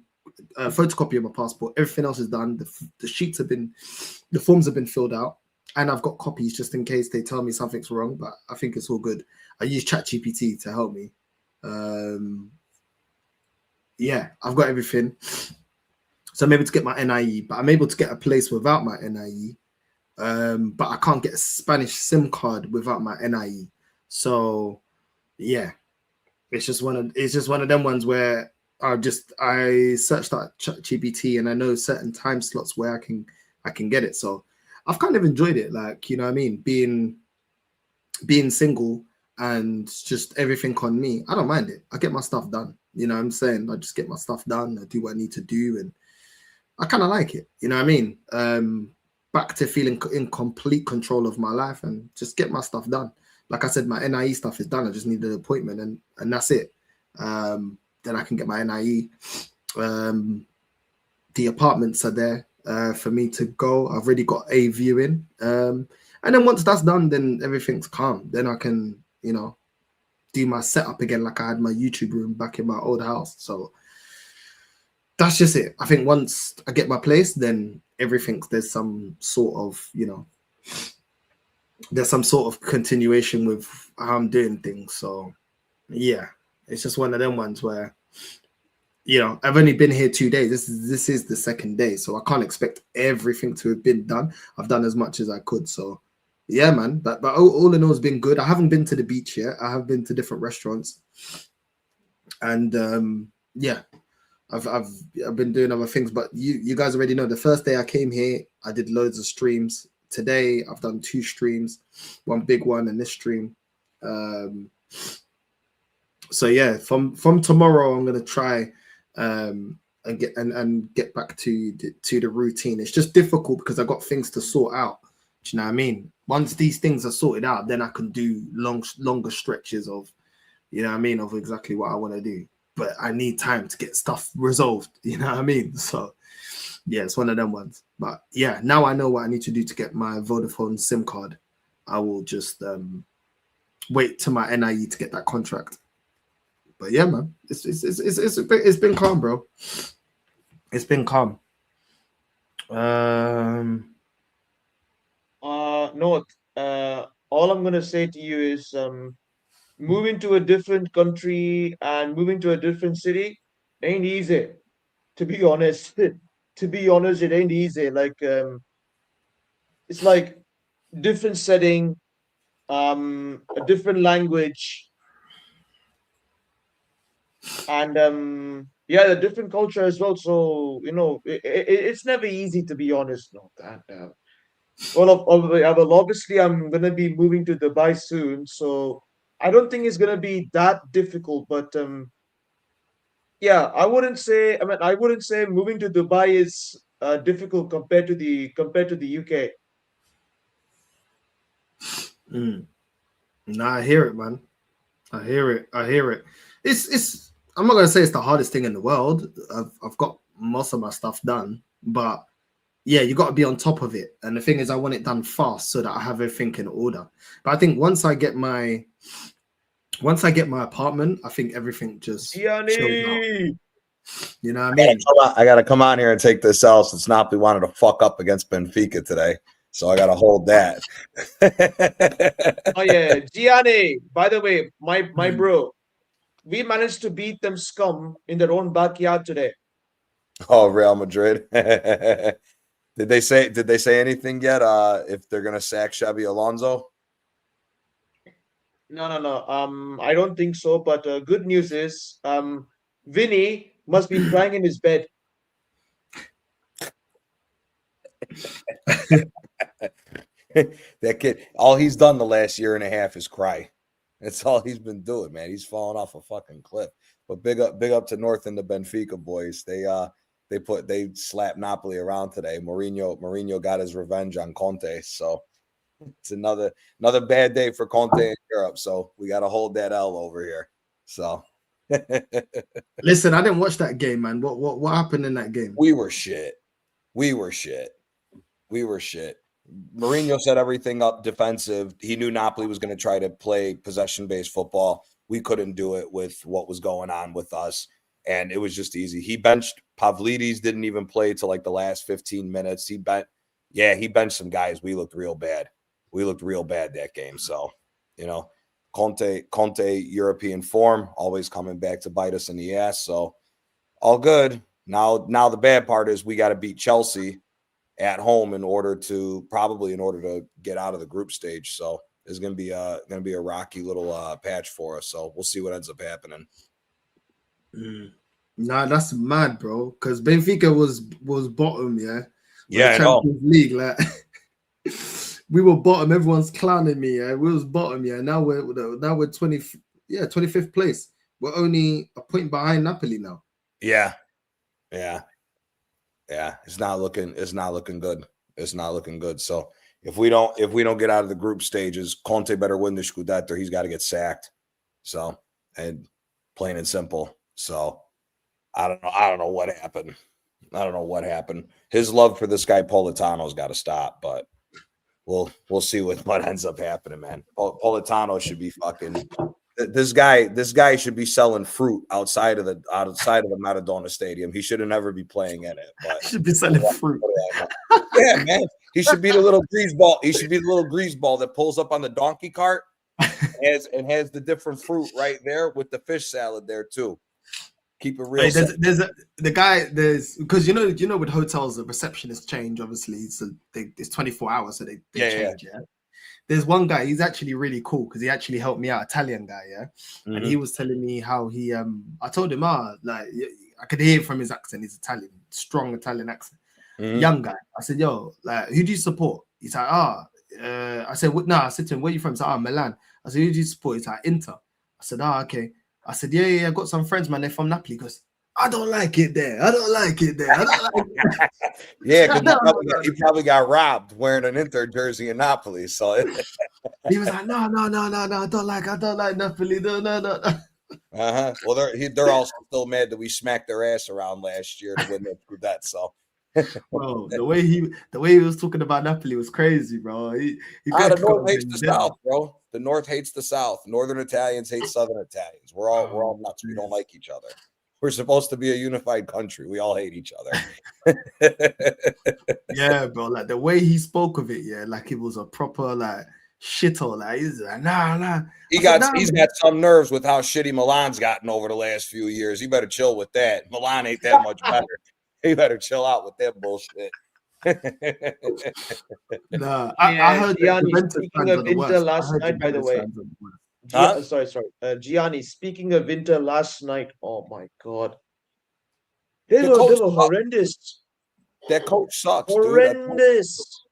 photocopy my passport. Everything else is done. The forms have been filled out, and I've got copies just in case they tell me something's wrong. But I think it's all good. I use ChatGPT to help me. Yeah, I've got everything. So I'm able to get my NIE, but I'm able to get a place without my NIE. But I can't get a Spanish SIM card without my NIE. So yeah, it's just one of them ones where I searched out ChatGPT and I know certain time slots where I can get it. So I've kind of enjoyed it, like, you know what I mean, being single and just everything on me. I don't mind it. I get my stuff done. You know what I'm saying? I just get my stuff done. I do what I need to do, and I kind of like it. You know what I mean? Back to feeling in complete control of my life and just get my stuff done. Like I said, my NIE stuff is done. I just need an appointment and that's it. Then I can get my NIE. The apartments are there for me to go. I've already got a viewing. And then once that's done, then everything's calm. Then I can, you know, do my setup again like I had my YouTube room back in my old house. So that's just it. I think once I get my place, then there's some sort of, there's some sort of continuation with how I'm doing things. So yeah, it's just one of them ones where, I've only been here 2 days. This is the second day, so I can't expect everything to have been done. I've done as much as I could. So yeah, man. But all in all, it's been good. I haven't been to the beach yet. I have been to different restaurants, and yeah, I've been doing other things. But you guys already know. The first day I came here, I did loads of streams. Today I've done 2 streams, one big one and this stream. So yeah, from tomorrow I'm gonna try and get back to the routine. It's just difficult because I got things to sort out. Do you know what I mean? Once these things are sorted out, then I can do longer stretches of, of exactly what I want to do. But I need time to get stuff resolved. You know what I mean? So yeah, it's one of them ones. But yeah, now I know what I need to do to get my Vodafone SIM card. I will just wait till my NIE to get that contract. But yeah, man, it's been calm, bro. It's been calm. North, all I'm gonna say to you is moving to a different country and moving to a different city ain't easy. To be honest, it ain't easy. Like it's like different setting, a different language, and yeah, a different culture as well. So it's never easy, to be honest. No, that. Well, obviously, I'm gonna be moving to Dubai soon, so I don't think it's gonna be that difficult. But yeah, I wouldn't say. I wouldn't say moving to Dubai is difficult compared to the UK. Nah, I hear it, man. I hear it. It's. I'm not gonna say it's the hardest thing in the world. I've got most of my stuff done, but yeah, you got to be on top of it. And the thing is, I want it done fast so that I have everything in order. But I think once I get my apartment, I think everything just chills out. You know what I mean? I gotta come on here and take this L since Napoli wanted to fuck up against Benfica today. So I gotta hold that. Oh yeah, Gianni. By the way, my bro, we managed to beat them scum in their own backyard today. Oh, Real Madrid. Did they say anything yet? If they're gonna sack Xabi Alonso? No. I don't think so. But good news is, Vinny must be crying in his bed. That kid, all he's done the last year and a half is cry. That's all he's been doing, man. He's falling off a fucking cliff. But big up to North and the Benfica boys. They slapped Napoli around today. Mourinho got his revenge on Conte. So it's another bad day for Conte in Europe. So we got to hold that L over here. So listen, I didn't watch that game, man. What happened in that game? We were shit. Mourinho set everything up defensive. He knew Napoli was going to try to play possession-based football. We couldn't do it with what was going on with us. And it was just easy. He benched Pavlidis, didn't even play till like the last 15 minutes. He benched some guys. We looked real bad. That game. So, Conte European form, always coming back to bite us in the ass. So all good. Now the bad part is we got to beat Chelsea at home in order to get out of the group stage. So it's gonna be a rocky little patch for us. So we'll see what ends up happening. Nah, that's mad, bro. Because Benfica was bottom, yeah. Yeah, I know. Champions League, like we were bottom. Everyone's clowning me. Yeah, we was bottom. Yeah, now we're 25th place. We're only a point behind Napoli now. Yeah. It's not looking good. So if we don't get out of the group stages, Conte better win the Scudetto. He's got to get sacked. So, and plain and simple. So I don't know what happened. His love for this guy Politano's got to stop, but we'll see what ends up happening, man. Politano should be fucking This guy should be selling fruit outside of the Maradona Stadium. He should have never be playing in it. But Should be selling fruit. yeah, man. He should be the little grease ball. He should be the little grease ball that pulls up on the donkey cart and has the different fruit right there with the fish salad there too. Keep it real. Hey, because you know with hotels the receptionists change obviously, so it's 24 hours, so they change. Yeah. There's one guy, he's actually really cool because he actually helped me out, Italian guy, yeah. Mm-hmm. And he was telling me how he I told him, like I could hear from his accent, he's Italian, strong Italian accent. Mm-hmm. Young guy. I said, yo, like who do you support? He's like, I said, what? No, I said to him, where you from? He's like, Milan. I said, who do you support? He's like, Inter. I said, okay. I said, yeah, I got some friends, man. They're from Napoli. He goes, I don't like it there. I don't like it. Yeah, because he probably got robbed wearing an Inter jersey in Napoli. So he was like, no, I don't like Napoli. No. Well, they're also still mad that we smacked their ass around last year to win that. So. Bro, the way he was talking about Napoli was crazy, bro. The North hates the South, bro. The North hates the South. Northern Italians hate Southern Italians. We're all nuts. We don't like each other. We're supposed to be a unified country. We all hate each other. Yeah, bro. Like the way he spoke of it, yeah, like it was a proper like shithole. Like he's like, nah. He's got some nerves with how shitty Milan's gotten over the last few years. He better chill with that. Milan ain't that much better. He better chill out with that bullshit. Nah, I heard Gianni speaking of Inter last night, by the way. Sorry. Gianni, speaking of Inter last night, oh my God. They were horrendous. That coach sucks. Horrendous.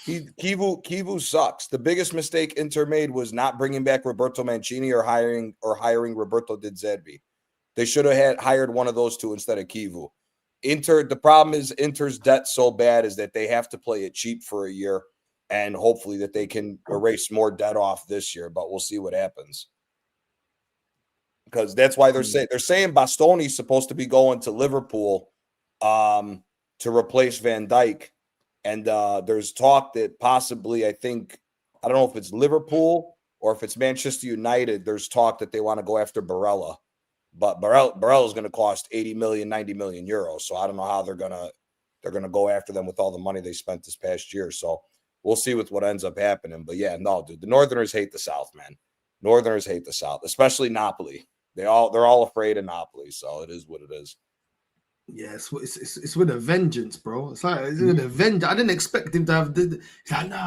Dude. Kivu sucks. The biggest mistake Inter made was not bringing back Roberto Mancini or hiring Roberto Di Zerbi. They should have hired one of those two instead of Kivu. The problem is Inter's debt so bad is that they have to play it cheap for a year, and hopefully that they can erase more debt off this year. But we'll see what happens, because that's why they're saying Bastoni's supposed to be going to Liverpool to replace Van Dijk, and there's talk that possibly I don't know if it's Liverpool or if it's Manchester United. There's talk that they want to go after Barella. But Barella is going to cost 80 million, 90 million euros. So I don't know how they're going to go after them with all the money they spent this past year. So we'll see what ends up happening. But yeah, no, dude, the Northerners hate the South, man. Northerners hate the South, especially Napoli. They're all afraid of Napoli. So it is what it is. Yeah, it's with a vengeance, bro. It's with a vengeance. I didn't expect him to have. He's like, no.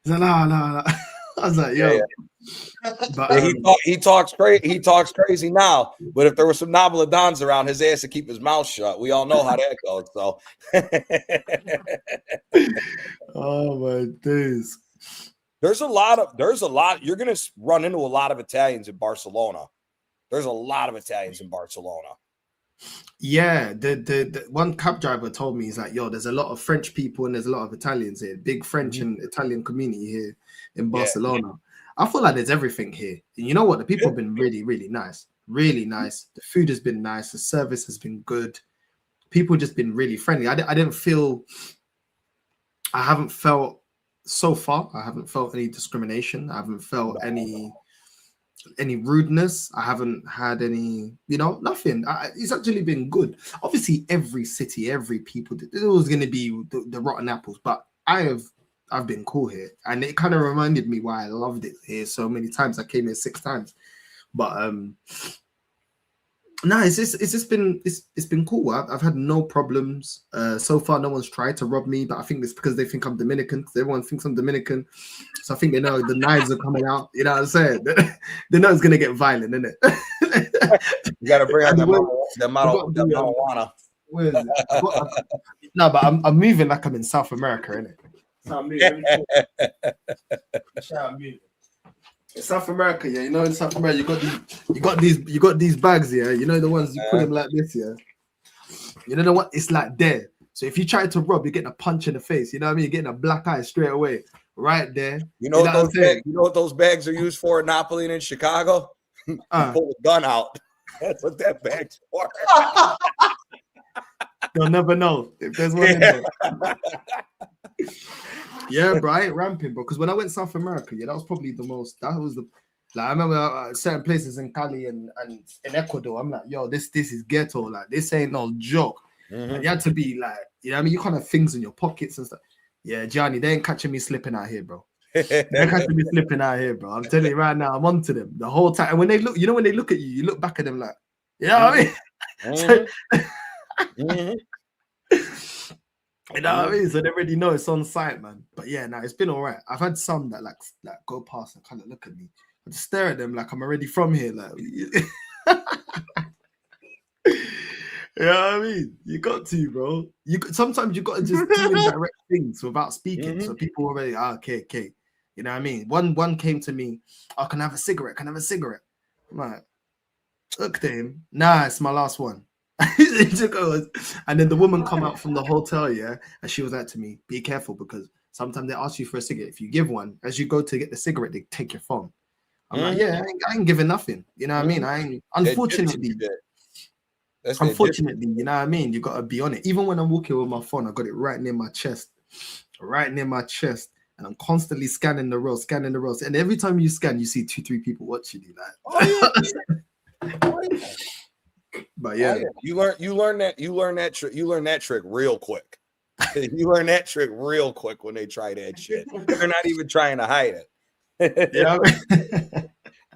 He's like, no. I was like, yo. Yeah. But he talks crazy now. But if there were some Napolitans around, his ass would keep his mouth shut. We all know how that goes. So, oh my days. There's a lot. You're gonna run into a lot of Italians in Barcelona. There's a lot of Italians in Barcelona. Yeah, the one cab driver told me, he's like, yo, there's a lot of French people and there's a lot of Italians here. Big French and Italian community here in Barcelona. Yeah. I feel like there's everything here. And you know what? The people have been really, really nice. Really nice. The food has been nice. The service has been good. People just been really friendly. I haven't felt so far. I haven't felt any discrimination. I haven't felt any rudeness. I haven't had any, nothing. It's actually been good. Obviously, every city, every people, there's always going to be the rotten apples, but I've been cool here, and it kind of reminded me why I loved it here so many times. I came here 6 times, but no, it's been cool. I've had no problems so far. No one's tried to rob me, but I think it's because they think I'm Dominican. Because everyone thinks I'm Dominican, so I think they know the knives are coming out. You know what I'm saying? They know it's gonna get violent, isn't it? You gotta bring out the marijuana. Where is it? No, but I'm moving like I'm in South America, innit? So I'm moving. South America, yeah. In South America, you got these bags, yeah. You know the ones you put them like this, yeah. You know what? It's like there. So if you try to rob, you're getting a punch in the face. You know what I mean? You're getting a black eye straight away, right there. You know what those bags are used for in Napoli and in Chicago? You pull the gun out. That's what that bag's for. They'll never know if there's one in there. Yeah, bro, I ain't ramping, bro. Because when I went South America, yeah, that was probably the most. That was Like I remember certain places in Cali and in Ecuador, I'm like, yo, this is ghetto. Like this ain't no joke. And you had to be like, you know what I mean? You can't have things in your pockets and stuff. Yeah, Gianni, they ain't catching me slipping out here, bro. They're catching me slipping out here, bro. I'm telling you right now, I'm onto them the whole time. And when they look, you know, when they look at you, you look back at them like, you know what I mean? You know what I mean? So they already know it's on site, man. But yeah, now it's been all right. I've had some that like go past and kind of look at me. I just stare at them like I'm already from here. Like, you know what I mean? You got to, bro. Sometimes you got to just do indirect things without speaking. So people already, okay. You know what I mean? One came to me, can I have a cigarette? Can I have a cigarette? I'm like, look to him. Nah, it's my last one. And then the woman come out from the hotel, yeah, and she was like to me, be careful because sometimes they ask you for a cigarette. If you give one, as you go to get the cigarette, they take your phone. I'm like, yeah, I ain't giving nothing. You know what I mean? I ain't, unfortunately, you know what I mean? You got to be on it. Even when I'm walking with my phone, I got it right near my chest. And I'm constantly scanning the rows. And every time you scan, you see 2-3 people watching you. Like, but yeah, you learn that trick real quick. You learn that trick real quick when they try that shit. They're not even trying to hide it. Yeah,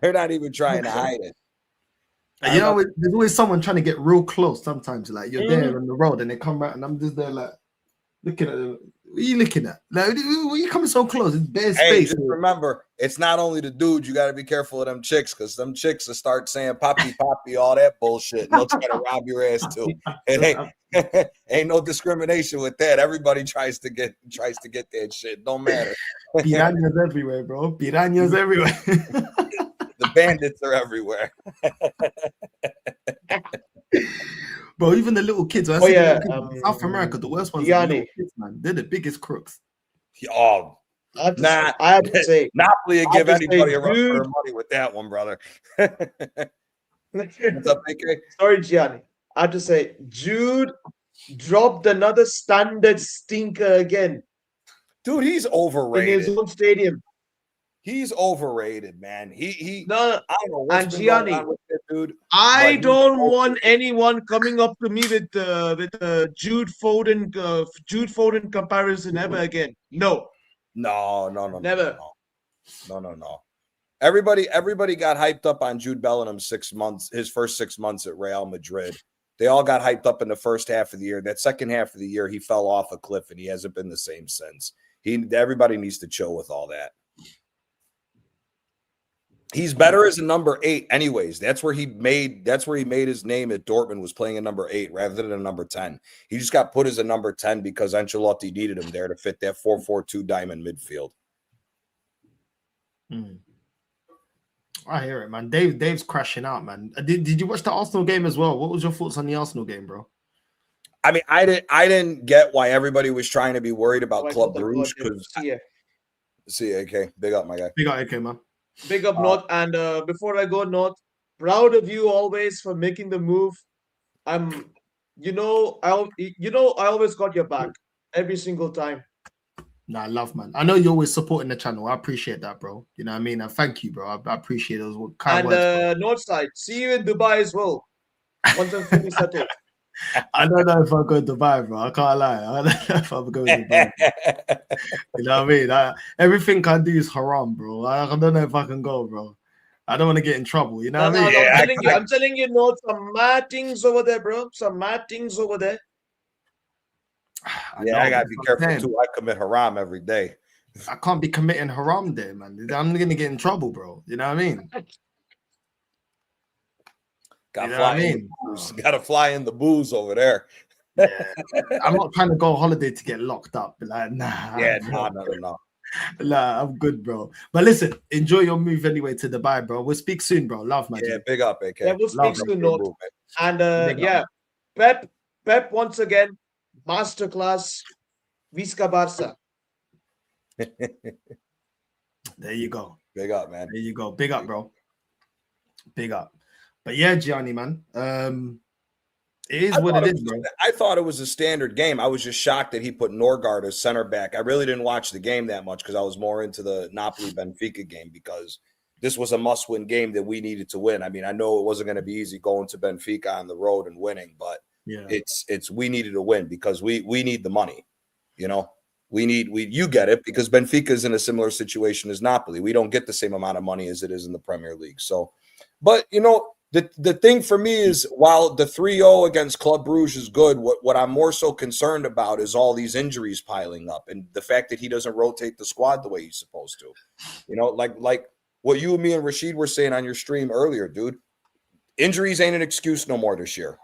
they're not even trying to hide it. You know, there's always someone trying to get real close. Sometimes, like you're there on the road, and they come back, and I'm just there, like looking at them. What are you looking at? Like, what are you coming so close? It's bare space. Just remember, it's not only the dude. You got to be careful of them chicks because them chicks will start saying "poppy, poppy," all that bullshit. And they'll try to rob your ass too. It ain't no discrimination with that. Everybody tries to get that shit. Don't matter. Piranhas everywhere, bro. Piranhas everywhere. The bandits are everywhere. Bro, even the little kids. South America, the worst ones are the little kids, man. They're the biggest crooks. Oh, I have to say, Napoli will give anybody a run for their money with that one, brother. What's up, AK? Sorry, Gianni. I have to say, Jude dropped another standard stinker again. Dude, he's overrated. In his own stadium. He's overrated, man. I don't know and Gianni, with that dude. I don't want anyone coming up to me with Jude Foden comparison ever again. No. Never. No. Everybody got hyped up on Jude Bellingham 6 months, his first 6 months at Real Madrid. They all got hyped up in the first half of the year. That second half of the year, he fell off a cliff and he hasn't been the same since. Everybody needs to chill with all that. He's better as a number 8 anyways. That's where he made his name at Dortmund, was playing a number 8 rather than a number 10. He just got put as a number 10 because Ancelotti needed him there to fit that 4-4-2 diamond midfield. I hear it, man. Dave's crashing out, man. Did you watch the Arsenal game as well? What was your thoughts on the Arsenal game, bro? I mean, I didn't get why everybody was trying to be worried about Club Brugge. See, AK, big up, my guy. Big up, AK, man. Big up, North. And before I go, North, proud of you always for making the move. I always got your back every single time. Nah, love, man. I know you're always supporting the channel. I appreciate that, bro. You know what I mean? And thank you, bro. I appreciate those kind words. And Northside, see you in Dubai as well. Once I'm fully settled. I don't know if I'm going to Dubai, bro. I can't lie. I don't know if I'm going to Dubai. You know what I mean? Everything I do is haram, bro. I don't know if I can go, bro. I don't want to get in trouble. You know what I mean? I'm telling you, North, some mad things over there, bro. Some mad things over there. I gotta be careful too. I commit haram every day. I can't be committing haram there, man. I'm gonna get in trouble, bro. You know what I mean? Gotta fly in the booze over there. Yeah. I'm not trying to go on holiday to get locked up. Like, nah. Yeah, no. Nah, I'm good, bro. But listen, enjoy your move anyway to Dubai, bro. We'll speak soon, bro. Love, man. Yeah, big up, AK. Yeah, we'll speak soon, North. And Pep once again, masterclass, Visca Barca. There you go. Big up, man. There you go. Big up, bro. Big up. But yeah, Gianni, man. It is what it is, bro. I thought it was a standard game. I was just shocked that he put Ødegaard as center back. I really didn't watch the game that much because I was more into the Napoli-Benfica game because this was a must-win game that we needed to win. I mean, I know it wasn't going to be easy going to Benfica on the road and winning, but it's we needed to win because we need the money. You know, you get it because Benfica is in a similar situation as Napoli. We don't get the same amount of money as it is in the Premier League. So, but you know, the thing for me is while the 3-0 against Club Brugge is good, what I'm more so concerned about is all these injuries piling up and the fact that he doesn't rotate the squad the way he's supposed to. You know, like what you and me and Rashid were saying on your stream earlier, dude. Injuries ain't an excuse no more this year.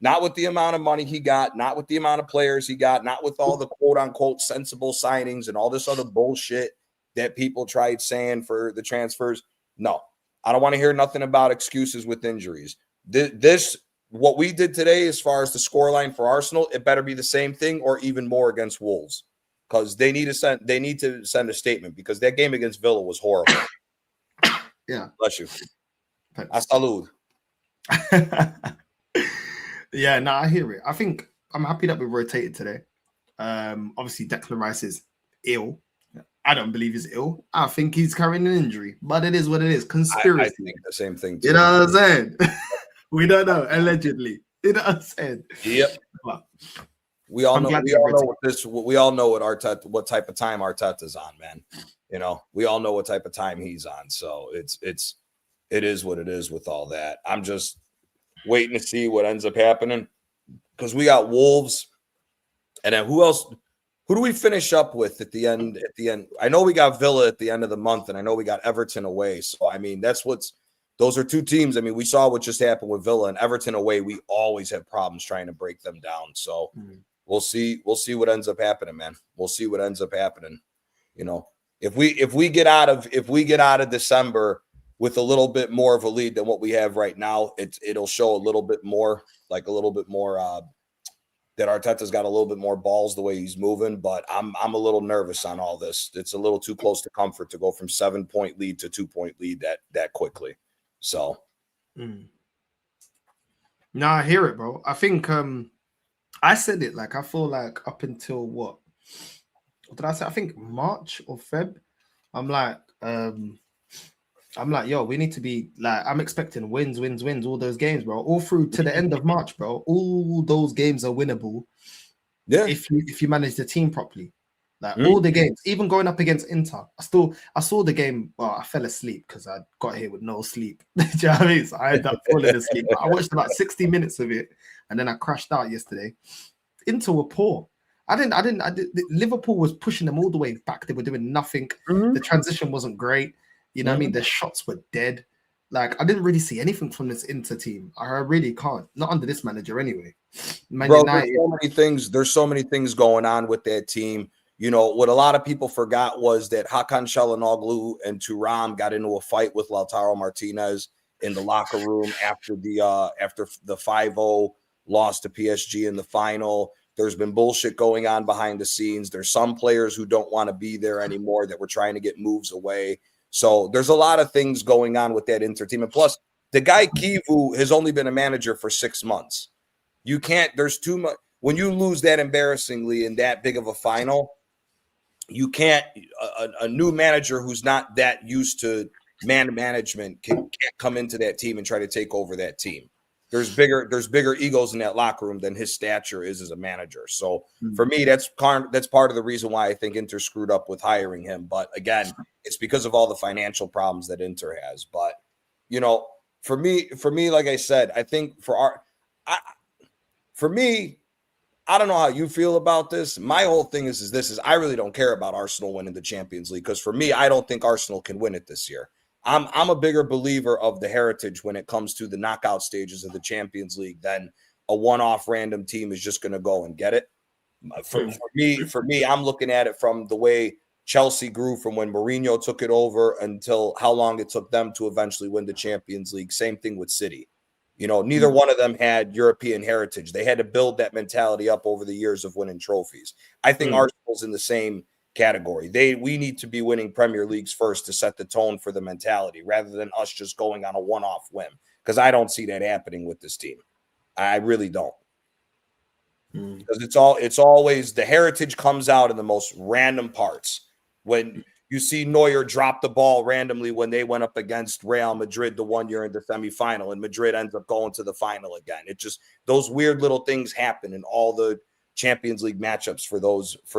Not with the amount of money he got, not with the amount of players he got, not with all the quote-unquote sensible signings and all this other bullshit that people tried saying for the transfers. No, I don't want to hear nothing about excuses with injuries. This what we did today as far as the scoreline for Arsenal, it better be the same thing or even more against Wolves because they need to send a statement because that game against Villa was horrible. Yeah. Bless you. A salud. Yeah, no, I hear it. I think I'm happy that we rotated today. Obviously, Declan Rice is ill. I don't believe he's ill. I think he's carrying an injury, but it is what it is. Conspiracy. I think the same thing too. You know what I'm saying? We don't know. Allegedly. You know what I'm saying? Yep. But we all know what Arteta, what type of time Arteta's on, man. You know, we all know what type of time he's on. So it is what it is with all that. I'm just waiting to see what ends up happening because we got Wolves, and then who else? Who do we finish up with at the end? I know we got Villa at the end of the month, and I know we got Everton away. So I mean, those are two teams. I mean, we saw what just happened with Villa and Everton away. We always have problems trying to break them down. So we'll see what ends up happening, man. We'll see what ends up happening. You know, if we get out of December with a little bit more of a lead than what we have right now, it'll show a little bit more that Arteta's got a little bit more balls the way he's moving. But I'm a little nervous on all this. It's a little too close to comfort to go from 7-point lead to 2-point lead that quickly. So, no, I hear it, bro. I think I said it like I feel like up until what did I say? I think March or Feb. I'm like, yo, we need to be like, I'm expecting wins, all those games, bro. All through to the end of March, bro. All those games are winnable. Yeah. If you manage the team properly. Like all the games, even going up against Inter. I saw the game. Well, I fell asleep because I got here with no sleep. Do you know what I mean? So I ended up falling asleep. But I watched about 60 minutes of it and then I crashed out yesterday. Inter were poor. Liverpool was pushing them all the way back. They were doing nothing. The transition wasn't great. You know what I mean? Their shots were dead. Like, I didn't really see anything from this Inter team. I really can't. Not under this manager anyway. Bro, there's so many things going on with that team. You know, what a lot of people forgot was that Hakan Çalhanoğlu and Thuram got into a fight with Lautaro Martinez in the locker room after the 5-0 loss to PSG in the final. There's been bullshit going on behind the scenes. There's some players who don't want to be there anymore that were trying to get moves away. So there's a lot of things going on with that Inter team. And plus, the guy Kivu has only been a manager for 6 months. There's too much. When you lose that embarrassingly in that big of a final, you can't, a new manager who's not that used to management can't come into that team and try to take over that team. There's bigger egos in that locker room than his stature is as a manager. So for me, that's part of the reason why I think Inter screwed up with hiring him. But again, it's because of all the financial problems that Inter has. But you know, for me, like I said, I think for me, I don't know how you feel about this. My whole thing is I really don't care about Arsenal winning the Champions League because for me, I don't think Arsenal can win it this year. I'm a bigger believer of the heritage when it comes to the knockout stages of the Champions League than a one-off random team is just going to go and get it. For me, I'm looking at it from the way Chelsea grew from when Mourinho took it over until how long it took them to eventually win the Champions League. Same thing with City. You know, neither one of them had European heritage. They had to build that mentality up over the years of winning trophies. I think Arsenal's in the same category. We need to be winning Premier Leagues first to set the tone for the mentality rather than us just going on a one-off whim, because I don't see that happening with this team. I really don't. Because it's always the heritage comes out in the most random parts. When You see Neuer drop the ball randomly when they went up against Real Madrid the one year in the semifinal, and Madrid ends up going to the final again. It just, those weird little things happen in all the Champions League matchups for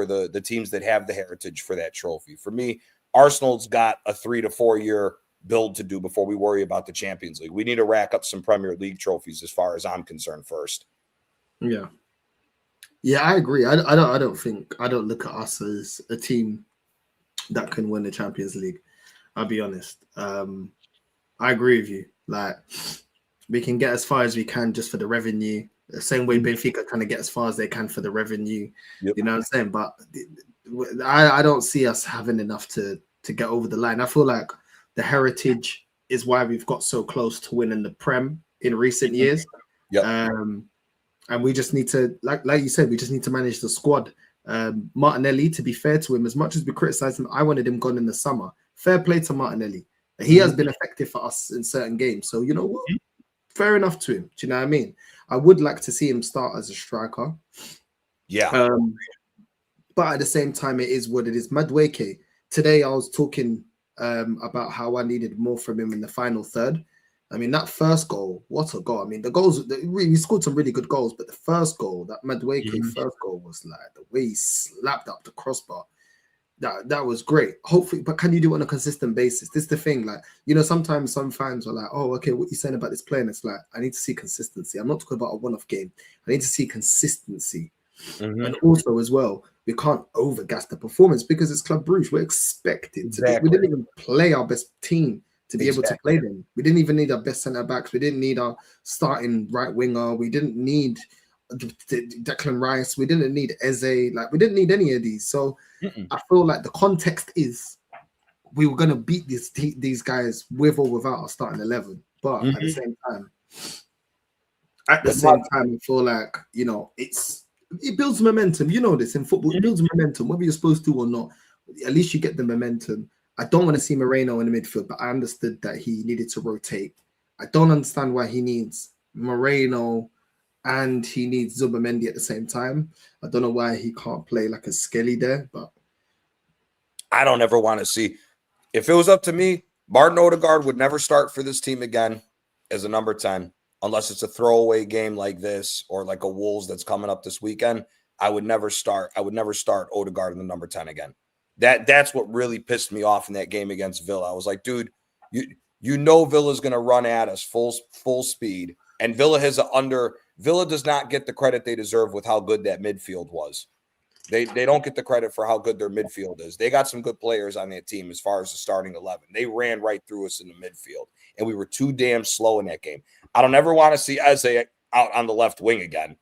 the teams that have the heritage for that trophy. For me, Arsenal's got a 3 to 4 year build to do before we worry about the Champions League. We need to rack up some Premier League trophies as far as I'm concerned first. Yeah. Yeah, I agree. I don't look at us as a team that can win the Champions League. I'll be honest. I agree with you. Like, we can get as far as we can just for the revenue. The same way Benfica kind of get as far as they can for the revenue. Yep. You know what I'm saying? But I don't see us having enough to get over the line. I feel like the heritage is why we've got so close to winning the Prem in recent years. Yep. And we just need to, like you said, we just need to manage the squad. Martinelli, to be fair to him, as much as we criticize him, I wanted him gone in the summer. Fair play to Martinelli. He has been effective for us in certain games. So, you know what? Fair enough to him. Do you know what I mean? I would like to see him start as a striker. Yeah. But at the same time, it is what it is. Madueke, today I was talking about how I needed more from him in the final third. I mean, that first goal, what a goal. I mean, the goals, he scored some really good goals, but the first goal, that Madueke first goal was like the way he slapped up the crossbar. That was great. Hopefully, but can you do it on a consistent basis? This is the thing. Like, you know, sometimes some fans are like, oh, okay, what you saying about this player? And it's like, I need to see consistency. I'm not talking about a one-off game. I need to see consistency. And also as well, we can't overgas the performance because it's Club Brugge. We're expected to. We didn't even play our best team to be able to play them. We didn't even need our best centre backs. We didn't need our starting right winger. We didn't need Declan Rice. We didn't need Eze. Like, we didn't need any of these. So I feel like the context is we were going to beat these guys with or without our starting 11. But at the same time, I feel like, you know, it builds momentum. You know this in football. It builds momentum, whether you're supposed to or not. At least you get the momentum. I don't want to see Moreno in the midfield, but I understood that he needed to rotate. I don't understand why he needs Moreno and he needs Zubamendi at the same time. I don't know why he can't play like a Skelly there, but I don't ever want to see. If it was up to me, Martin Ødegaard would never start for this team again as a number 10, unless it's a throwaway game like this or like a Wolves that's coming up this weekend. I would never start Ødegaard in the number 10 again. That's what really pissed me off in that game against Villa. I was like, dude, you know Villa's going to run at us full speed, and Villa does not get the credit they deserve with how good that midfield was. They don't get the credit for how good their midfield is. They got some good players on that team as far as the starting 11. They ran right through us in the midfield, and we were too damn slow in that game. I don't ever want to see Eze out on the left wing again.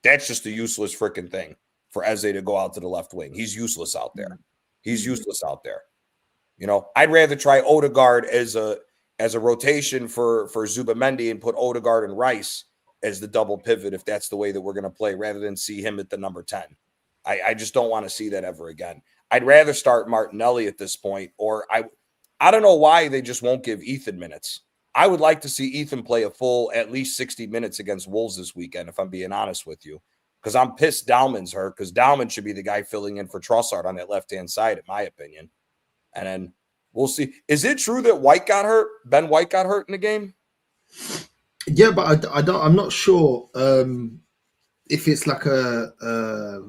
That's just a useless freaking thing for Eze to go out to the left wing. He's useless out there. He's useless out there. You know, I'd rather try Ødegaard as a rotation for Zubamendi and put Ødegaard and Rice as the double pivot if that's the way that we're going to play, rather than see him at the number 10. I just don't want to see that ever again. I'd rather start Martinelli at this point, or I don't know why they just won't give Ethan minutes. I would like to see Ethan play a full at least 60 minutes against Wolves this weekend, if I'm being honest with you. Because I'm pissed Dahlman's hurt, because Dahlman should be the guy filling in for Trossard on that left-hand side, in my opinion. And then we'll see. Is it true that White got hurt? Ben White got hurt in the game? Yeah, but I'm not sure if it's like a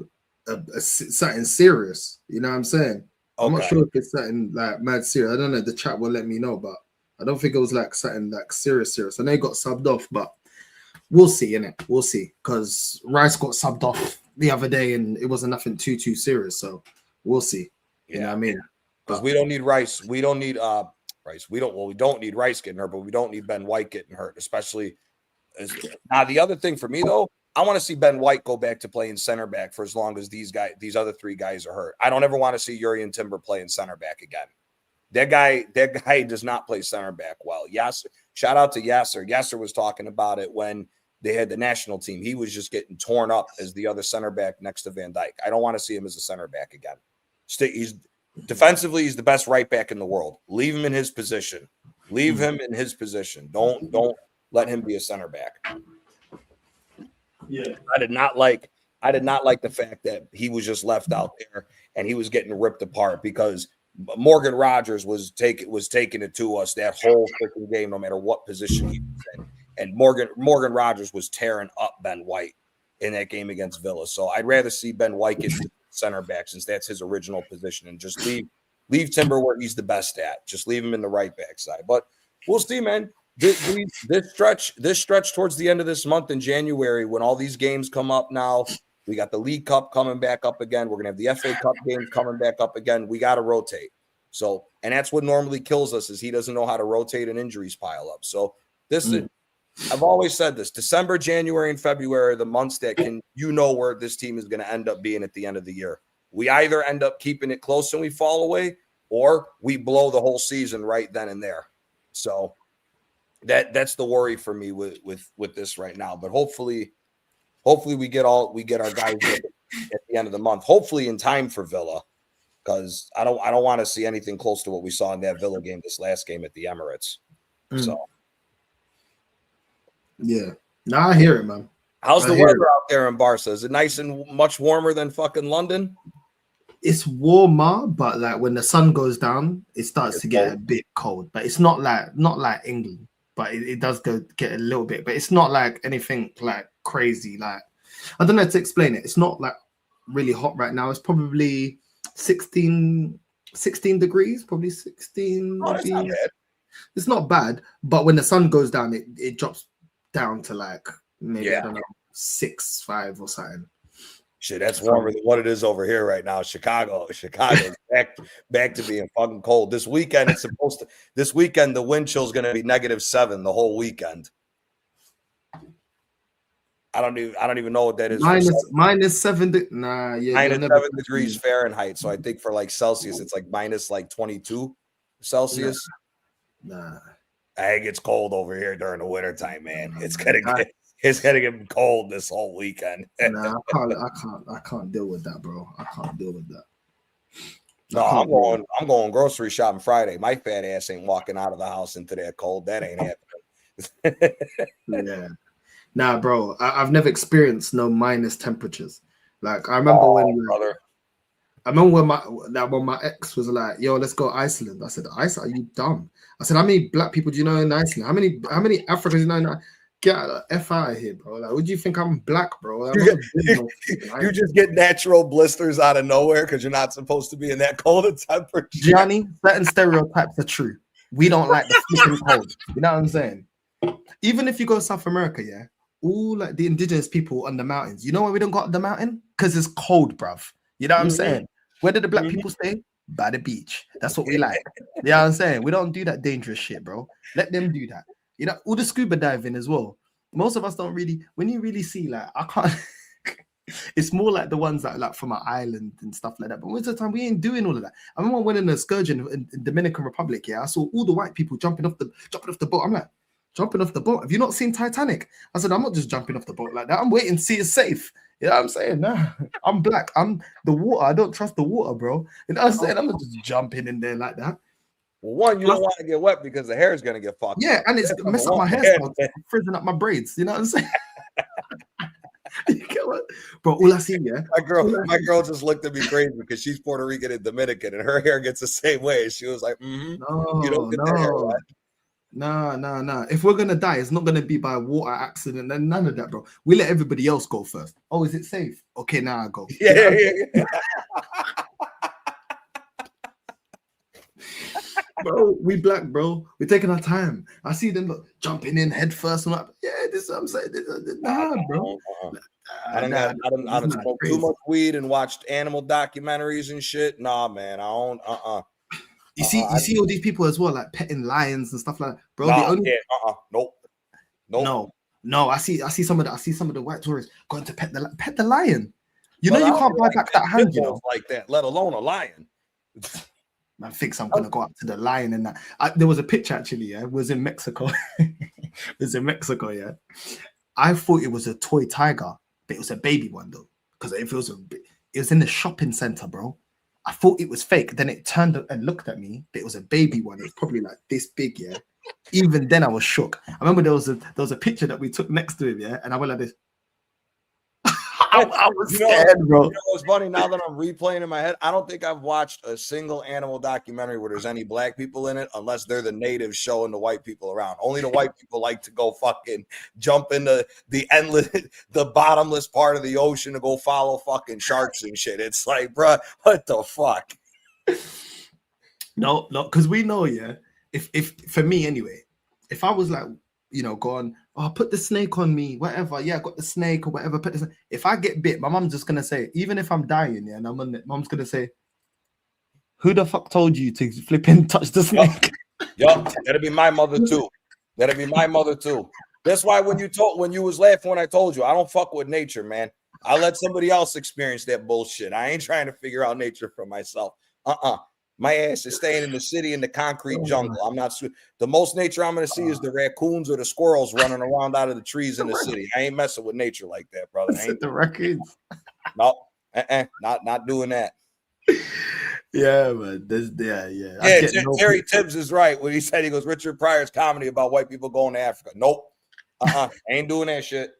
something serious. You know what I'm saying? Okay. I'm not sure if it's something like mad serious. I don't know. The chat will let me know, but I don't think it was like something like serious. I know he got subbed off, but we'll see, innit? We'll see. Because Rice got subbed off the other day and it wasn't nothing too serious. So we'll see. You know what I mean? Because we don't need Rice. We don't need Rice. We don't need Rice getting hurt, but we don't need Ben White getting hurt, especially now. The other thing for me though, I want to see Ben White go back to playing center back for as long as these other three guys are hurt. I don't ever want to see Jurriën Timber playing center back again. That guy does not play center back well. Yasser, shout out to Yasser. Yasser was talking about it when they had the national team. He was just getting torn up as the other center back next to Van Dijk. I don't want to see him as a center back again. He's defensively, he's the best right back in the world. Leave him in his position. Leave him in his position. Don't let him be a center back. Yeah, I did not like the fact that he was just left out there and he was getting ripped apart, because Morgan Rogers was taking it to us that whole freaking game, no matter what position he was in. And Morgan Rogers was tearing up Ben White in that game against Villa. So I'd rather see Ben White get center back since that's his original position, and just leave Timber where he's the best at. Just leave him in the right back side. But we'll see, man. This stretch towards the end of this month in January, when all these games come up now, we got the League Cup coming back up again. We're gonna have the FA Cup games coming back up again. We got to rotate. So, and that's what normally kills us, is he doesn't know how to rotate and injuries pile up. So this is. I've always said this: December, January, and February are the months that where this team is going to end up being at the end of the year. We either end up keeping it close and we fall away, or we blow the whole season right then and there. So that's the worry for me with this right now. But hopefully we get our guys at the end of the month. Hopefully in time for Villa, because I don't want to see anything close to what we saw in that Villa game, this last game at the Emirates. So. Yeah. No, I hear it, man. How's the weather out there in Barca? Is it nice and much warmer than fucking London? It's warmer, but like when the sun goes down, it starts to get a bit cold. But it's not like England, but it does get a little bit. But it's not like anything like crazy. Like, I don't know how to explain it. It's not like really hot right now. It's probably 16 degrees, probably 16. Oh, that's not bad. It's not bad, but when the sun goes down, it drops down to like maybe I don't know 6, 5 or something. Shit, that's warmer than what it is over here right now. Chicago's back to being fucking cold. This weekend the wind chill is going to be -7 the whole weekend. I don't even know what that is. -7. Nah, yeah, -7 degrees Fahrenheit. So I think for like Celsius, it's like minus 22 Celsius. Nah. It gets cold over here during the wintertime, man. It's gonna get cold this whole weekend. Nah, I can't deal with that, bro. I can't deal with that. No, I'm going grocery shopping Friday. My fat ass ain't walking out of the house into that cold. That ain't happening. Yeah. Nah, bro. I've never experienced no minus temperatures. Like I remember when my ex was like, "Yo, let's go Iceland." I said, "Iceland? Are you dumb?" I said, "How many black people do you know in Iceland? How many Africans do you know in Iceland? Get the F out of here, bro. Like, what do you think I'm black, bro?" You just get natural blisters out of nowhere because you're not supposed to be in that cold of temperature. Gianni, certain stereotypes are true. We don't like the flipping cold. You know what I'm saying? Even if you go to South America, yeah, all like the indigenous people on the mountains. You know why we don't go up the mountain? Because it's cold, bruv. You know what I'm saying? Where do the black people stay? By the beach. That's what we like. You know what I'm saying? We don't do that dangerous shit, bro. Let them do that. You know, all the scuba diving as well. Most of us don't really, when you really see, like, I can't, it's more like the ones that like from an island and stuff like that. But most of the time, we ain't doing all of that. I remember I went on an excursion in Dominican Republic, yeah. I saw all the white people jumping off the boat. I'm like, jumping off the boat? Have you not seen Titanic? I said, I'm not just jumping off the boat like that. I'm waiting to see it safe. You know what I'm saying? Nah, I'm black. I'm the water. I don't trust the water, bro. You know what I'm saying? I'm not just jumping in there like that. Well, one, you don't want to get wet because the hair is going to get fucked. Yeah, and it's mess up my hairstyle, frizzing up my braids. You know what I'm saying? You get what? Bro, all I see, yeah. My girl just looked at me crazy because she's Puerto Rican and Dominican, and her hair gets the same way. She was like, you don't get the hair wet. Nah. If we're gonna die, it's not gonna be by water accident and none of that, bro. We let everybody else go first. Oh, is it safe? Okay, now I go. Yeah. Bro, we black, bro. We're taking our time. I see them jumping in head first. I'm like, yeah, this is what I'm saying. Nah, bro. I done smoked too much weed and watched animal documentaries and shit. Nah, man, I don't. You see all these people as well, like petting lions and stuff like that, bro. Nope. No. I see some of the white tourists going to pet the lion. You know, you can't buy back that hand, you know, like that, let alone a lion. Man thinks I'm gonna go up to the lion and that. There was a picture actually, yeah. It was in Mexico. Yeah. I thought it was a toy tiger, but it was a baby one though. Because if it was in the shopping center, bro. I thought it was fake. Then it turned and looked at me, but it was a baby one. It was probably like this big, yeah. Even then, I was shook. I remember there was a picture that we took next to him, yeah, and I went like this. I was You know, scared, bro. You know what's funny? Now that I'm replaying in my head, I don't think I've watched a single animal documentary where there's any black people in it, unless they're the natives showing the white people around. Only the white people like to go fucking jump into the endless, the bottomless part of the ocean to go follow fucking sharks and shit. It's like, bruh, what the fuck? No, because we know, yeah. If for me anyway, if I was like, going, oh, put the snake on me, whatever. Yeah, I got the snake or whatever. Put this. If I get bit, my mom's just gonna say, even if I'm dying, yeah, and I'm on it, mom's gonna say, who the fuck told you to flip and touch the snake? Yup, that'll be my mother too. That'll be my mother too. That's why when you was laughing when I told you, I don't fuck with nature, man. I let somebody else experience that bullshit. I ain't trying to figure out nature for myself. My ass is staying in the city in the concrete jungle. I'm not. The most nature I'm going to see is the raccoons or the squirrels running around out of the trees in the city. I ain't messing with nature like that, brother. I ain't the raccoons. No, not doing that. Yeah, man. Yeah. Terry Tibbs is right when he said, he goes, Richard Pryor's comedy about white people going to Africa. Nope. Ain't doing that shit.